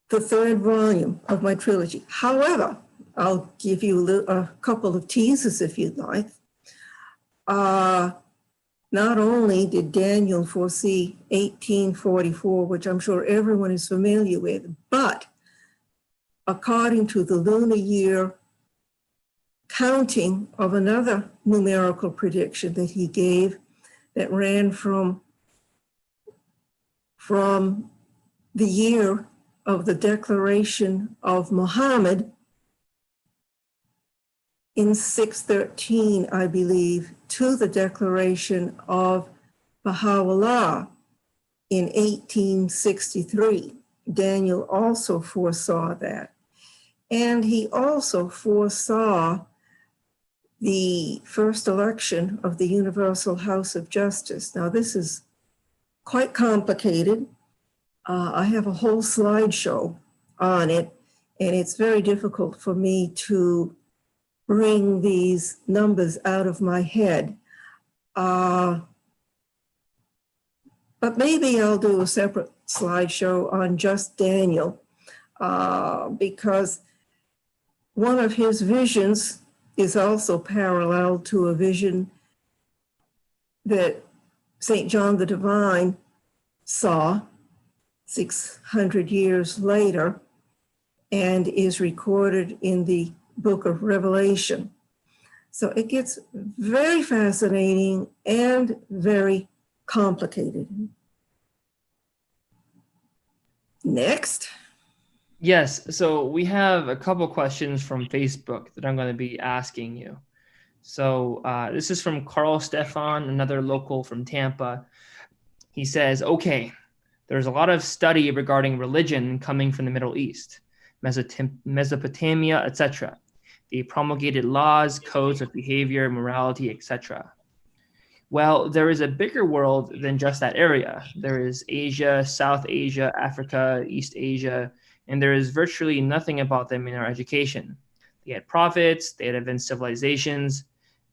the third volume of my trilogy. However, I'll give you a couple of teases if you'd like. Not only did Daniel foresee 1844, which I'm sure everyone is familiar with, but according to the lunar year counting of another numerical prediction that he gave that ran from the year of the declaration of Muhammad in 613, I believe, to the declaration of Bahá'u'lláh in 1863. Daniel also foresaw that. And he also foresaw the first election of the Universal House of Justice. Now, this is quite complicated. I have a whole slideshow on it, and it's very difficult for me to bring these numbers out of my head. But maybe I'll do a separate slideshow on just Daniel, because one of his visions is also parallel to a vision that St. John the Divine saw 600 years later and is recorded in the book of Revelation. So it gets very fascinating and very complicated. Next. Yes, so we have a couple questions from Facebook that I'm going to be asking you. So this is from Carl Stefan, another local from Tampa. He says, okay, there's a lot of study regarding religion coming from the Middle East, Mesopotamia, etc. They promulgated laws, codes of behavior, morality, etc. Well, there is a bigger world than just that area. There is Asia, South Asia, Africa, East Asia, and there is virtually nothing about them in our education. They had prophets, they had advanced civilizations,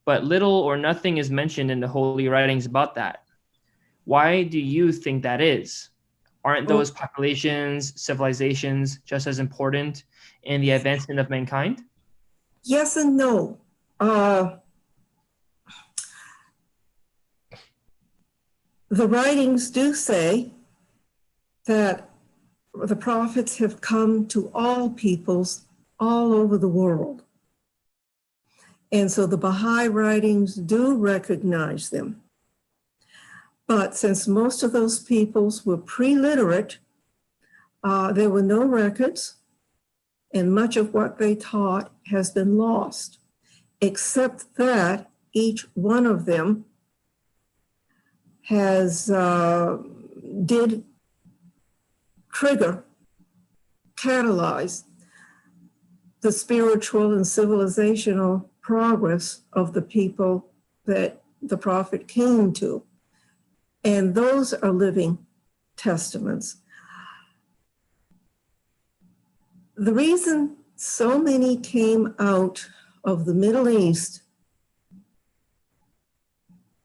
but little or nothing is mentioned in the holy writings about that. Why do you think that is? Aren't those populations, civilizations just as important in the advancement of mankind? Yes and no. The writings do say that the prophets have come to all peoples all over the world. And so the Baha'i writings do recognize them. But since most of those peoples were pre-literate, there were no records, and much of what they taught has been lost, except that each one of them did catalyze the spiritual and civilizational progress of the people that the prophet came to. And those are living testaments. The reason so many came out of the Middle East,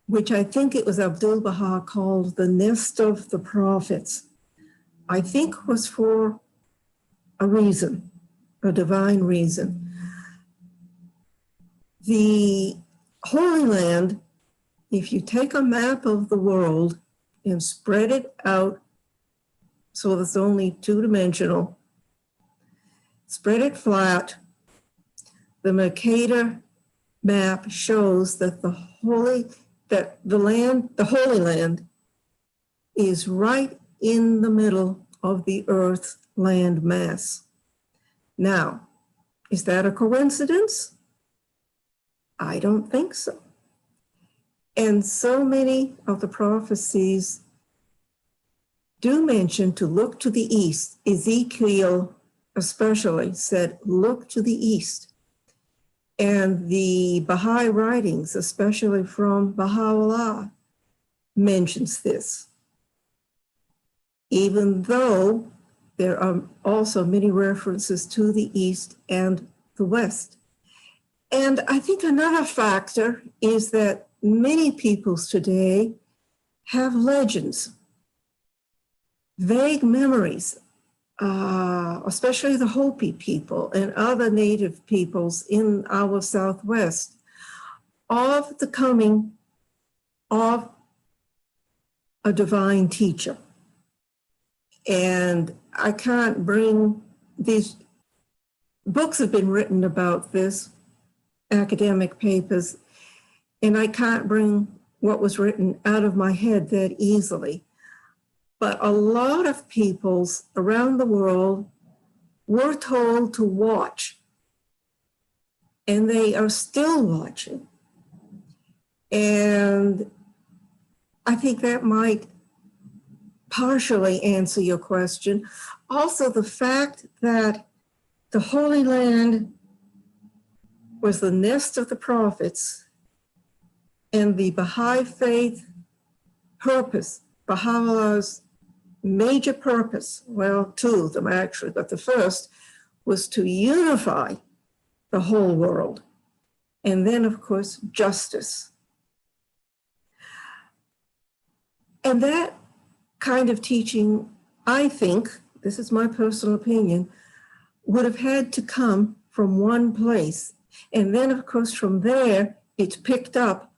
which I think it was Abdu'l-Baha called the nest of the prophets, I think was for a reason, a divine reason. The Holy Land, if you take a map of the world and spread it out so it's only two-dimensional, spread it flat, the Mercator map shows that the Holy that the land, the Holy Land, is right in the middle of the Earth land mass. Now, is that a coincidence? I don't think so. And so many of the prophecies do mention to look to the east. Ezekiel especially said, look to the east. And the Baha'i writings, especially from Bahá'u'lláh, mentions this. Even though there are also many references to the east and the west. And I think another factor is that many peoples today have legends, vague memories, especially the Hopi people and other native peoples in our Southwest, of the coming of a divine teacher. And I can't bring these books have been written about this, academic papers, and I can't bring what was written out of my head that easily. But a lot of peoples around the world were told to watch, and they are still watching. And I think that might partially answer your question. Also, the fact that the Holy Land was the nest of the prophets, and the Baha'i faith purpose, Baha'u'llah's major purpose, well, two of them actually, but the first was to unify the whole world. And then, of course, justice. And that kind of teaching, I think, this is my personal opinion, would have had to come from one place. And then, of course, from there, it's picked up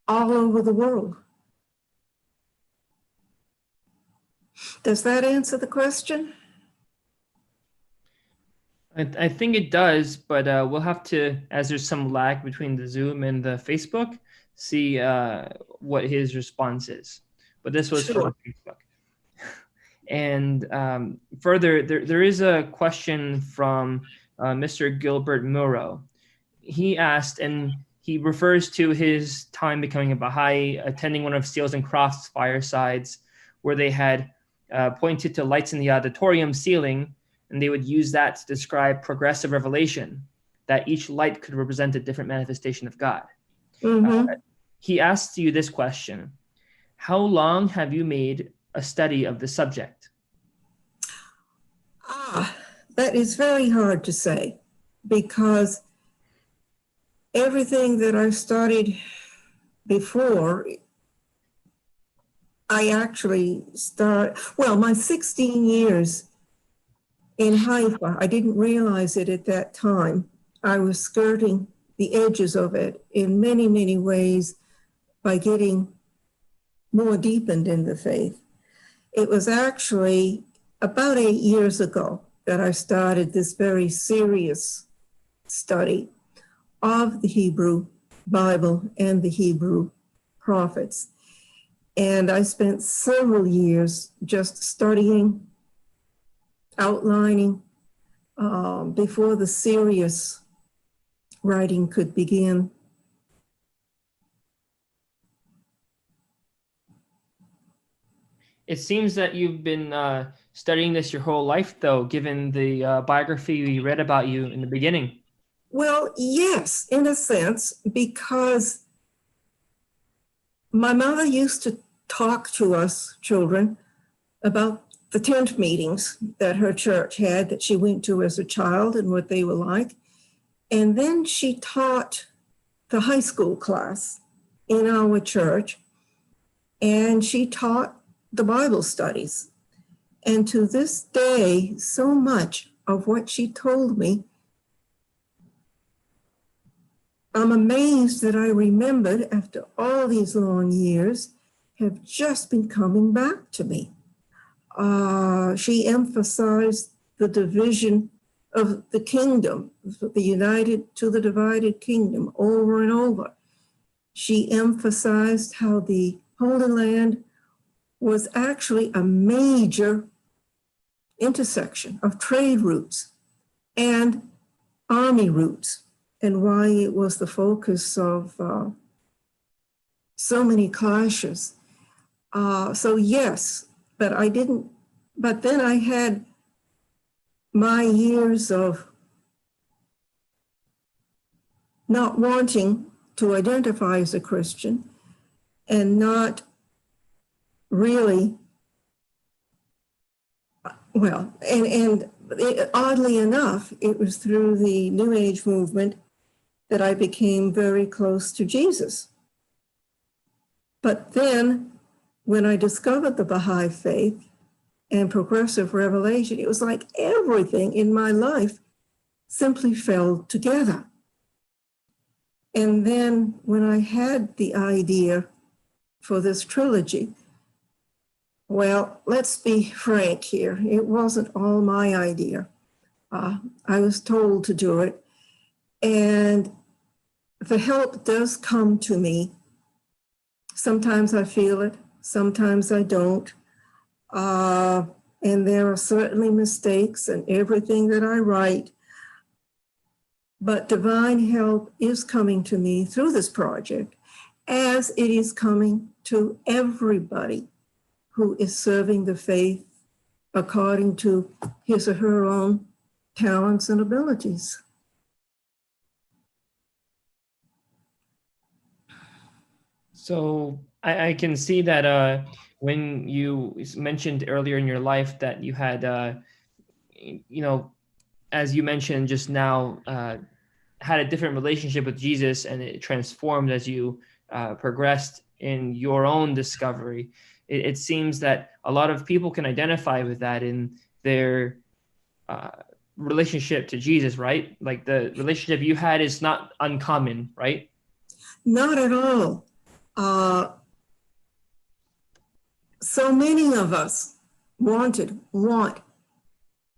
all over the world. Does that answer the question? I think it does, but we'll have to, as there's some lag between the Zoom and the Facebook, see what his response is. But this was Sure. from Facebook. And further, there is a question from Mr. Gilbert Murrow. He asked, and he refers to his time becoming a Baha'i, attending one of Steele's and Croft's firesides, where they had pointed to lights in the auditorium ceiling, and they would use that to describe progressive revelation, that each light could represent a different manifestation of God. Mm-hmm. He asked you this question: how long have you made a study of the subject? That is very hard to say, because everything that I studied before, I actually my 16 years in Haifa, I didn't realize it at that time. I was skirting the edges of it in many, many ways by getting more deepened in the faith. It was actually about 8 years ago that I started this very serious study of the Hebrew Bible and the Hebrew prophets. And I spent several years just studying, outlining, before the serious writing could begin. It seems that you've been studying this your whole life, though, given the biography we read about you in the beginning. Well, yes, in a sense, because my mother used to talk to us children about the tent meetings that her church had, that she went to as a child, and what they were like. And then she taught the high school class in our church, and she taught the Bible studies. And to this day, so much of what she told me, I'm amazed that I remembered after all these long years, have just been coming back to me. She emphasized the division of the kingdom, the united to the divided kingdom, over and over. She emphasized how the Holy Land was actually a major intersection of trade routes and army routes, and why it was the focus of so many clashes. So yes, but then I had my years of not wanting to identify as a Christian and not really, well, and oddly enough, it was through the New Age movement that I became very close to Jesus. But then when I discovered the Baha'i faith and progressive revelation, it was like everything in my life simply fell together. And then when I had the idea for this trilogy, well, let's be frank here. It wasn't all my idea. I was told to do it. And the help does come to me. Sometimes I feel it, sometimes I don't. And there are certainly mistakes in everything that I write. But divine help is coming to me through this project, as it is coming to everybody who is serving the faith according to his or her own talents and abilities. So I can see that when you mentioned earlier in your life that you had, as you mentioned just now, had a different relationship with Jesus, and it transformed as you progressed in your own discovery. It seems that a lot of people can identify with that in their relationship to Jesus, right? Like the relationship you had is not uncommon, right? Not at all. So many of us want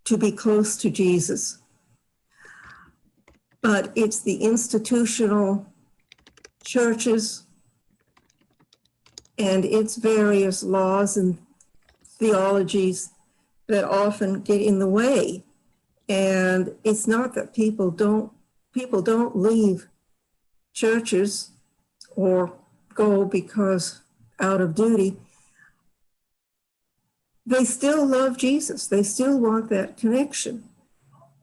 to be close to Jesus, but it's the institutional churches and its various laws and theologies that often get in the way. And it's not that people don't leave churches or go because out of duty. They still love Jesus. They still want that connection.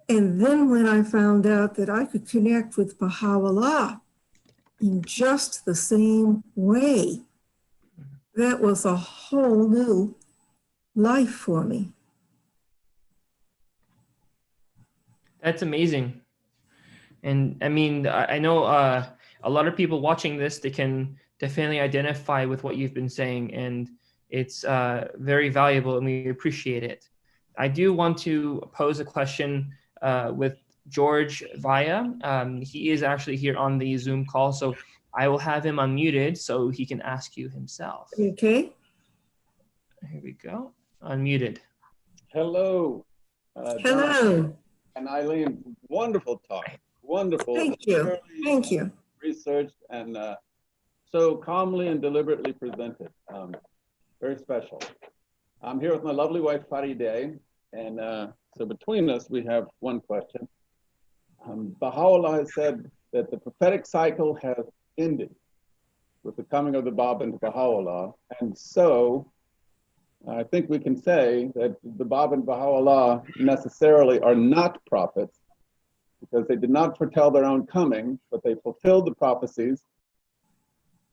And then when I found out that I could connect with Bahá'u'lláh in just the same way, that was a whole new life for me. That's amazing. And I mean, I know a lot of people watching this, they can definitely identify with what you've been saying, and it's very valuable, and we appreciate it. I do want to pose a question with George Vaya. He is actually here on the Zoom call, so I will have him unmuted so he can ask you himself. Okay. Here we go. Unmuted. Hello. Hello. And Eileen, wonderful talk. Wonderful. Thank you. Thank you. Researched and so calmly and deliberately presented. Very special. I'm here with my lovely wife, Faride, and so between us, we have one question. Baha'u'lláh has said that the prophetic cycle has ended with the coming of the Bab into Baha'u'lláh, and so I think we can say that the Bab and Baha'u'lláh necessarily are not prophets, because they did not foretell their own coming, but they fulfilled the prophecies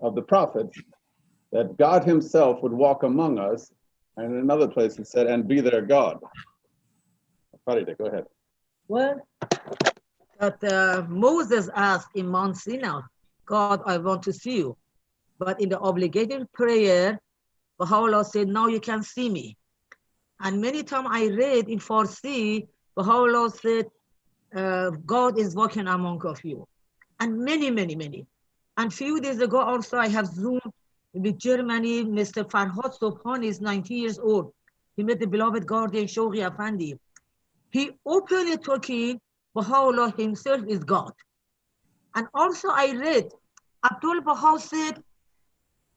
of the prophets that God himself would walk among us. And in another place it said, and be their God. Faride, go ahead. Well, that Moses asked in Mount Sinai, God, I want to see you. But in the obligated prayer, Baha'u'lláh said, now you can see me. And many times I read in Farsi, Baha'u'lláh said, God is walking among of you. And many, many, many. And few days ago also I have Zoomed with Germany. Mr. Farhad Sobhan is 90 years old. He met the beloved guardian Shoghi Effendi. He openly talking, Baha'u'lláh himself is God. And also I read Abdul Baha said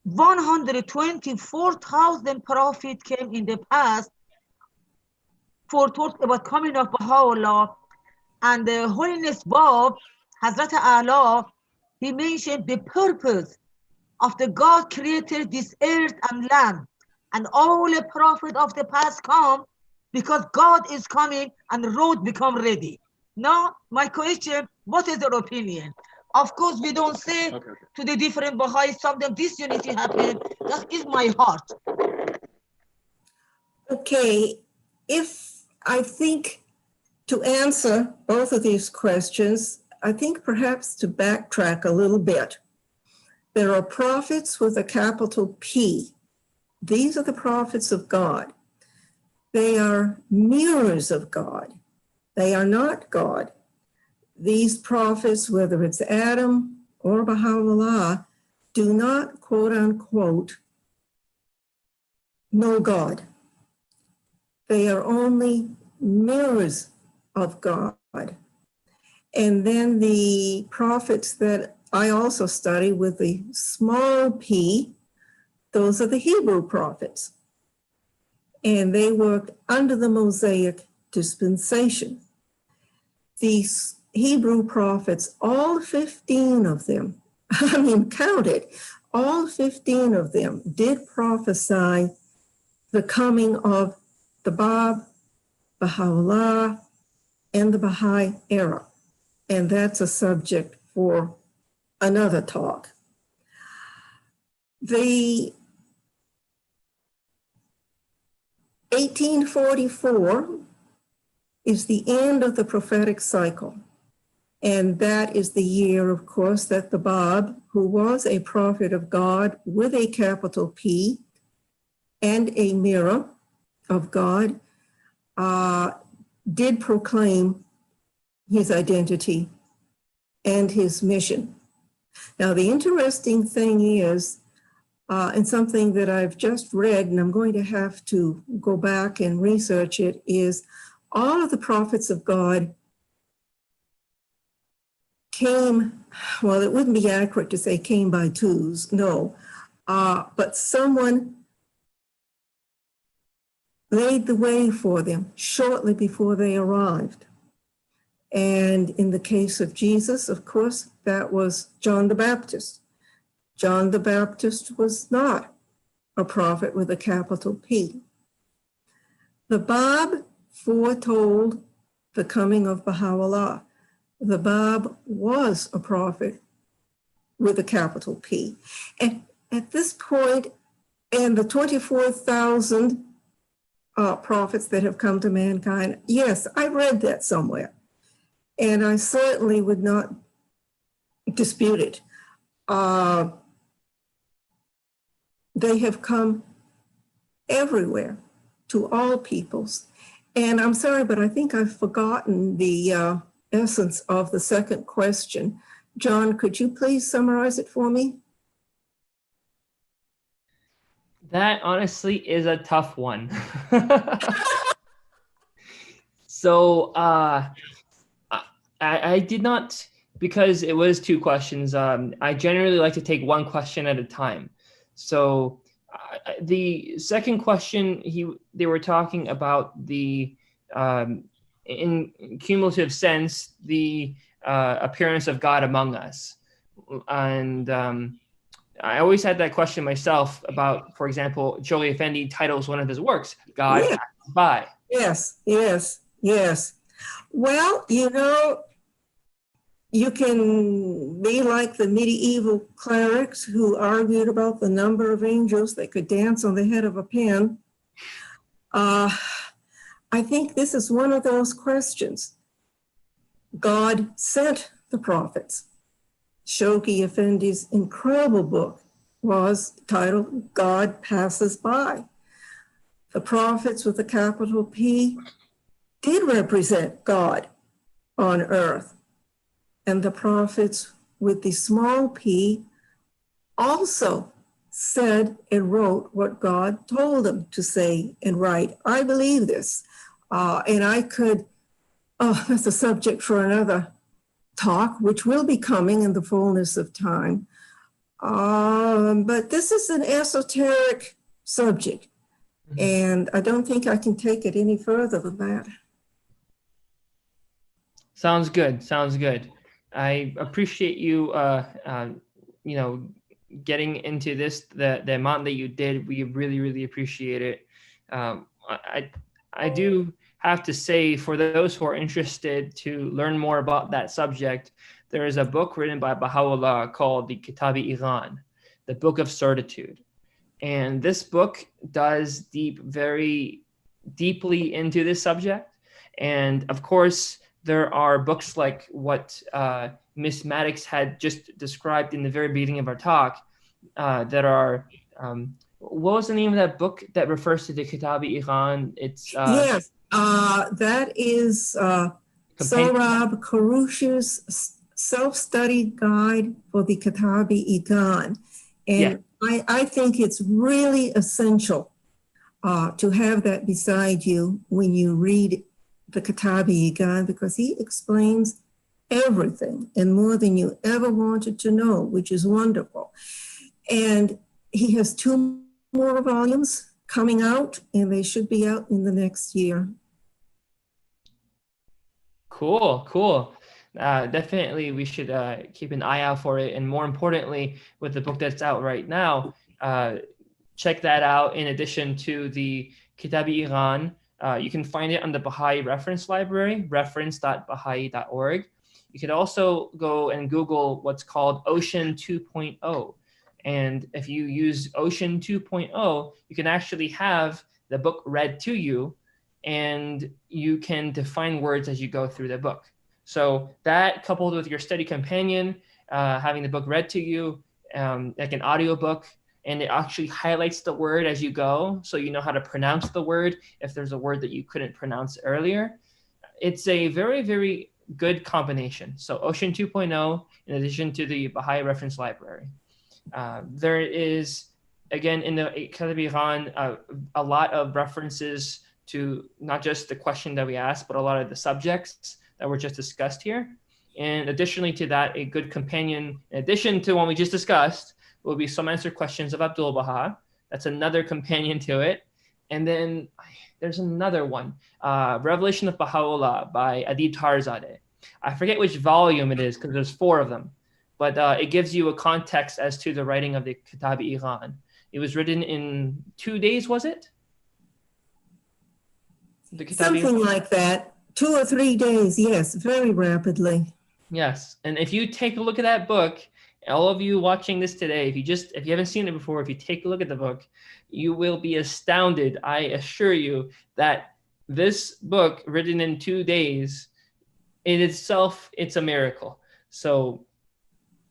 124,000 prophets came in the past foretold about coming of Bahá'u'lláh, and the Holiness Bab, Hazrat Allah, he mentioned the purpose of the God created this earth and land, and all the prophets of the past come because God is coming and the road become ready. Now, my question, what is your opinion? Of course, we don't say to the different Baha'is, sometimes this unity happened. That is my heart. Okay, I think to answer both of these questions, I think perhaps to backtrack a little bit. There are prophets with a capital P. These are the prophets of God. They are mirrors of God. They are not God. These prophets, whether it's Adam or Bahá'u'lláh, do not, quote unquote, know God. They are only mirrors of God. And then the prophets that I also study with the small p, those are the Hebrew prophets. And they worked under the Mosaic dispensation. These Hebrew prophets, all 15 of them, I mean, count it, all 15 of them did prophesy the coming of the Bab, Bahá'u'lláh, and the Baha'i era. And that's a subject for another talk. The 1844 is the end of the prophetic cycle. And that is the year, of course, that the Bab, who was a prophet of God with a capital P and a mirror of God, did proclaim his identity and his mission. Now, the interesting thing is, and something that I've just read, and I'm going to have to go back and research it, is all of the prophets of God came, well, it wouldn't be accurate to say came by twos, no, but someone laid the way for them shortly before they arrived. And in the case of Jesus, of course, that was John the Baptist. John the Baptist was not a prophet with a capital P. The Bab foretold the coming of Bahá'u'lláh. The Bab was a prophet with a capital P. And at this point, and the 24,000 prophets that have come to mankind, yes, I read that somewhere. And I certainly would not dispute it. They have come everywhere to all peoples. And I'm sorry, but I think I've forgotten the essence of the second question. John, could you please summarize it for me? That honestly is a tough one. So I did not, because it was two questions, I generally like to take one question at a time. So the second question, they were talking about the, in cumulative sense, the appearance of God among us. And I always had that question myself about, for example, Shoghi Effendi titles one of his works, God Passes By. Yes, yes, yes. Well, you know, you can be like the medieval clerics who argued about the number of angels that could dance on the head of a pin. I think this is one of those questions. God sent the prophets. Shoghi Effendi's incredible book was titled God Passes By. The prophets with a capital P did represent God on earth. And the prophets with the small p also said and wrote what God told them to say and write. I believe this. And I could, that's a subject for another talk, which will be coming in the fullness of time. But this is an esoteric subject, and I don't think I can take it any further than that. Sounds good. Sounds good. I appreciate you, you know, getting into this, the amount that you did. We really, really appreciate it. I do have to say, for those who are interested to learn more about that subject, there is a book written by Bahá'u'lláh called the Kitab-i-Iran, the Book of Certitude. And this book does very deeply into this subject. And of course, there are books like what Miss Maddox had just described in the very beginning of our talk that are, what was the name of that book that refers to the Kitab-i-Iran? It's yes, that is Sohrab Karouch's self-study guide for the Kitab-i-Iran. And yeah. I think it's really essential to have that beside you when you read the Kitab-i-Iran, because he explains everything and more than you ever wanted to know, which is wonderful. And he has 2 more volumes coming out, and they should be out in the next year. Cool. Definitely, we should keep an eye out for it. And more importantly, with the book that's out right now, check that out in addition to the Kitab-i-Iran. You can find it on the Baha'i Reference Library, reference.baha'i.org. You could also go and Google what's called Ocean 2.0. And if you use Ocean 2.0, you can actually have the book read to you, and you can define words as you go through the book. So that, coupled with your study companion, having the book read to you, like an audiobook, and it actually highlights the word as you go, so you know how to pronounce the word if there's a word that you couldn't pronounce earlier. It's a very, very good combination. So Ocean 2.0, in addition to the Baha'i Reference Library. There is, again, in the Kitab-i-Iran, a lot of references to not just the question that we asked, but a lot of the subjects that were just discussed here. And additionally to that, a good companion, in addition to one we just discussed, will be Some Answered Questions of Abdu'l-Baha. That's another companion to it. And then there's another one, Revelation of Bahá'u'lláh by Adi Tarzadeh. I forget which volume it is because there's 4 of them, but it gives you a context as to the writing of the Kitab-i-Iran. It was written in 2 days, was it? Something like that. 2 or 3 days, yes, very rapidly. Yes, and if you take a look at that book, all of you watching this today, if you haven't seen it before, if you take a look at the book, you will be astounded. I assure you that this book, written in 2 days, in itself, it's a miracle. So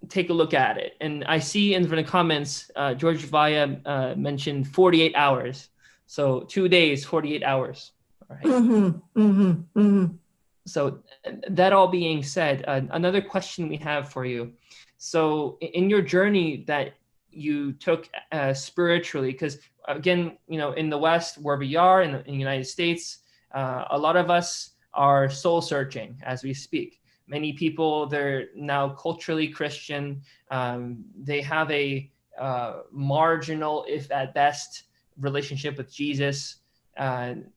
take a look at it. And I see in the comments, George Vaya mentioned 48 hours. So 2 days, 48 hours. All right. So that all being said, another question we have for you. So in your journey that you took spiritually, because again, in the West, where we are in the United States, a lot of us are soul searching as we speak. Many people, they're now culturally Christian. They have a marginal, if at best, relationship with Jesus.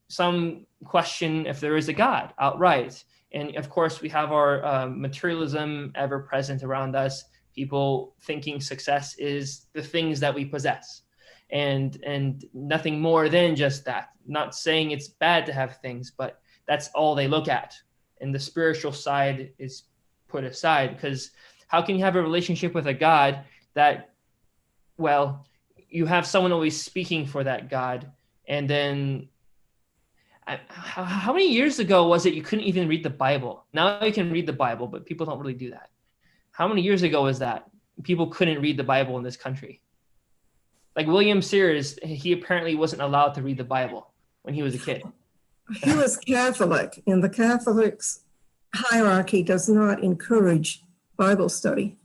Some question if there is a God outright. And of course, we have our materialism ever present around us. People thinking success is the things that we possess, and nothing more than just that. Not saying it's bad to have things, but that's all they look at. And the spiritual side is put aside, because how can you have a relationship with a God that, well, you have someone always speaking for that God, and then how many years ago was it you couldn't even read the Bible? Now you can read the Bible, but people don't really do that. How many years ago was that? People couldn't read the Bible in this country. Like William Sears, he apparently wasn't allowed to read the Bible when he was a kid. He was Catholic, and the Catholics hierarchy does not encourage Bible study.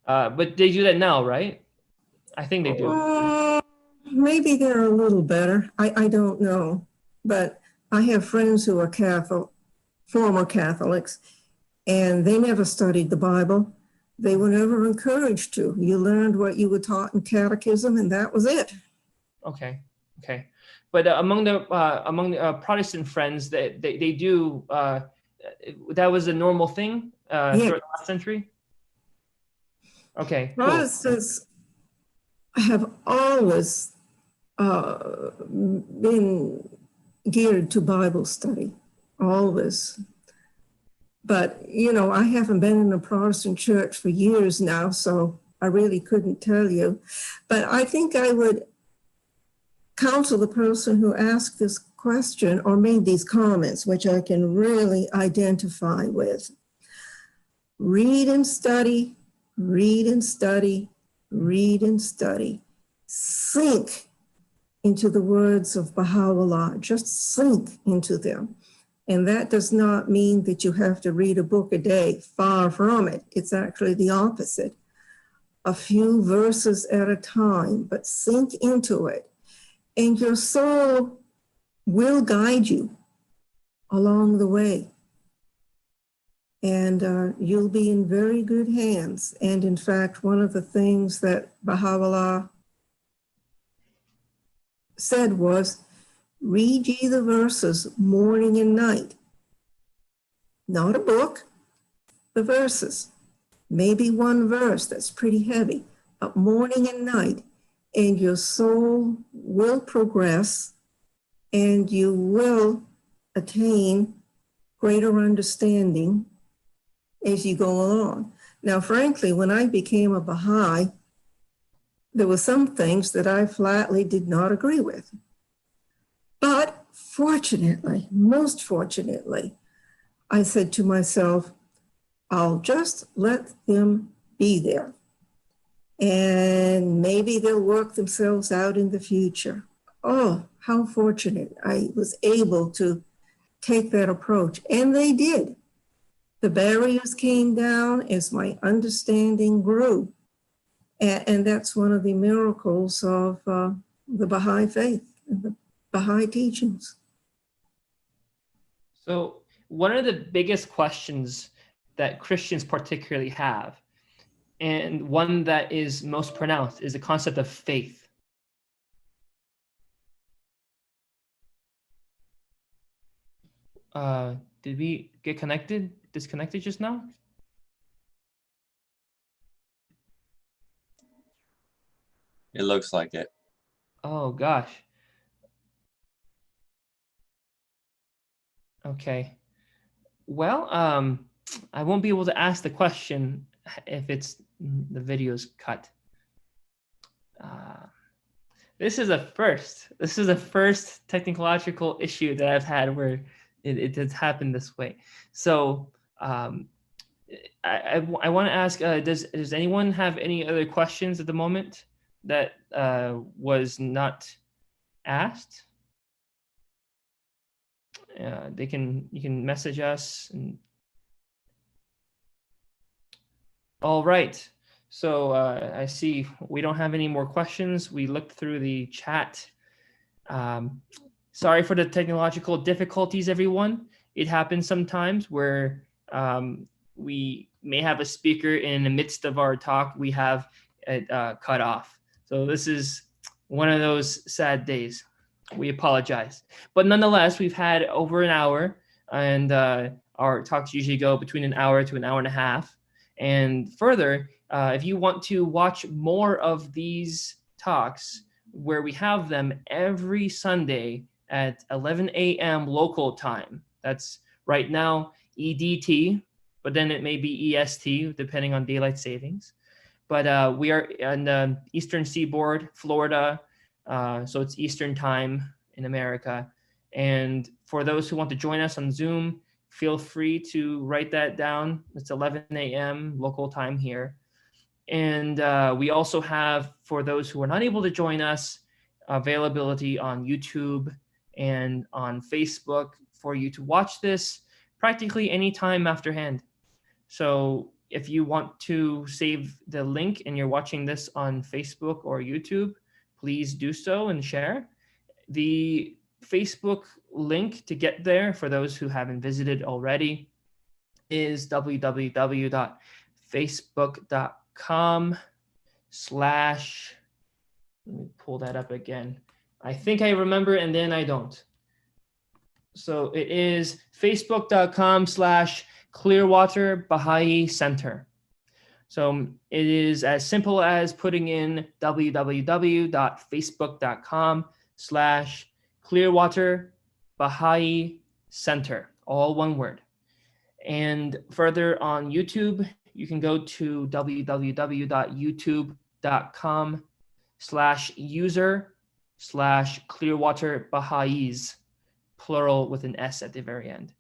But they do that now, right? I think they do. Maybe they're a little better. I don't know. But I have friends who are Catholic, former Catholics, and they never studied the Bible. They were never encouraged to. You learned what you were taught in catechism, and that was it. Okay, okay. But among the Protestant friends, they do, that was a normal thing throughout the last century? Okay, cool. Protestants have always been geared to Bible study, always. But, you know, I haven't been in a Protestant church for years now, so I really couldn't tell you. But I think I would counsel the person who asked this question or made these comments, which I can really identify with. Read and study, read and study, read and study. Sink into the words of Bahá'u'lláh, just sink into them. And that does not mean that you have to read a book a day, far from it. It's actually the opposite. A few verses at a time, but sink into it. And your soul will guide you along the way. And you'll be in very good hands. And in fact, one of the things that Baha'u'lláh said was, read ye the verses morning and night. Not a book, the verses. Maybe one verse that's pretty heavy, but morning and night. And your soul will progress and you will attain greater understanding as you go along. Now, frankly, when I became a Baha'i, there were some things that I flatly did not agree with. But fortunately, most fortunately, I said to myself, I'll just let them be there. And maybe they'll work themselves out in the future. Oh, how fortunate I was able to take that approach. And they did. The barriers came down as my understanding grew. And that's one of the miracles of the Baha'i faith and the Baha'i teachings. So one of the biggest questions that Christians particularly have, and one that is most pronounced, is the concept of faith. Did we get disconnected just now? It looks like it. Oh gosh. Okay. Well, I won't be able to ask the question if the video's cut. This is a first. This is the first technological issue that I've had where it has happened this way. So I want to ask, does anyone have any other questions at the moment that was not asked? You can message us. All right. So I see we don't have any more questions. We looked through the chat. Sorry for the technological difficulties, everyone. It happens sometimes where we may have a speaker in the midst of our talk. We have it cut off. So this is one of those sad days. We apologize. But nonetheless, we've had over an hour, and our talks usually go between an hour to an hour and a half. And further, if you want to watch more of these talks, where we have them every Sunday at 11 a.m. local time. That's right now EDT, but then it may be EST, depending on daylight savings. But we are on the Eastern Seaboard, Florida, so it's Eastern time in America. And for those who want to join us on Zoom, feel free to write that down. It's 11 a.m. local time here. And we also have, for those who are not able to join us, availability on YouTube and on Facebook for you to watch this practically any time afterhand. So if you want to save the link and you're watching this on Facebook or YouTube, please do so and share. The Facebook link to get there, for those who haven't visited already, is www.facebook.com/. facebook.com/ let me pull that up again. I think I remember and then I don't. So it is facebook.com/Clearwater Baha'i Center. So it is as simple as putting in www.facebook.com/Clearwater Baha'i Center, all one word. And further on YouTube, you can go to www.youtube.com/user/Clearwater Baha'is, plural with an S at the very end.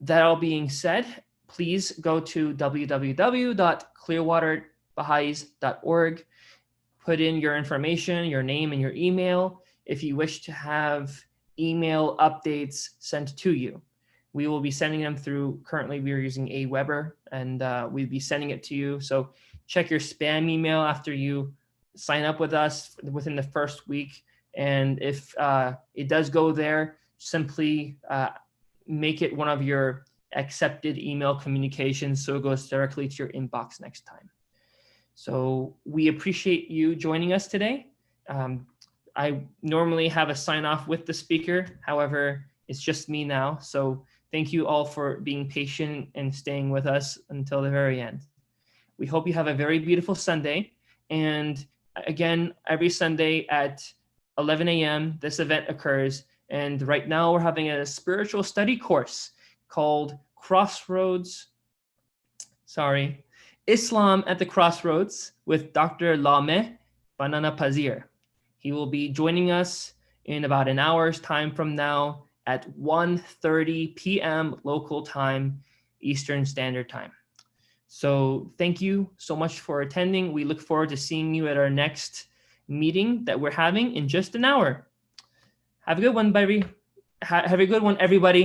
That all being said, please go to www.clearwaterbaha'is.org, put in your information, your name and your email if you wish to have email updates sent to you. We will be sending them through, currently we are using Aweber, and we'll be sending it to you. So check your spam email after you sign up with us within the first week. And if it does go there, simply make it one of your accepted email communications so it goes directly to your inbox next time. So we appreciate you joining us today. I normally have a sign off with the speaker. However, it's just me now. So thank you all for being patient and staying with us until the very end. We hope you have a very beautiful Sunday. And again, every Sunday at 11 a.m., this event occurs. And right now we're having a spiritual study course called Islam at the Crossroads with Dr. Lameh Banana Pazir. He will be joining us in about an hour's time from now at 1:30 p.m. local time, Eastern Standard Time. So thank you so much for attending. We look forward to seeing you at our next meeting that we're having in just an hour. Have a good one, baby. Have a good one, everybody.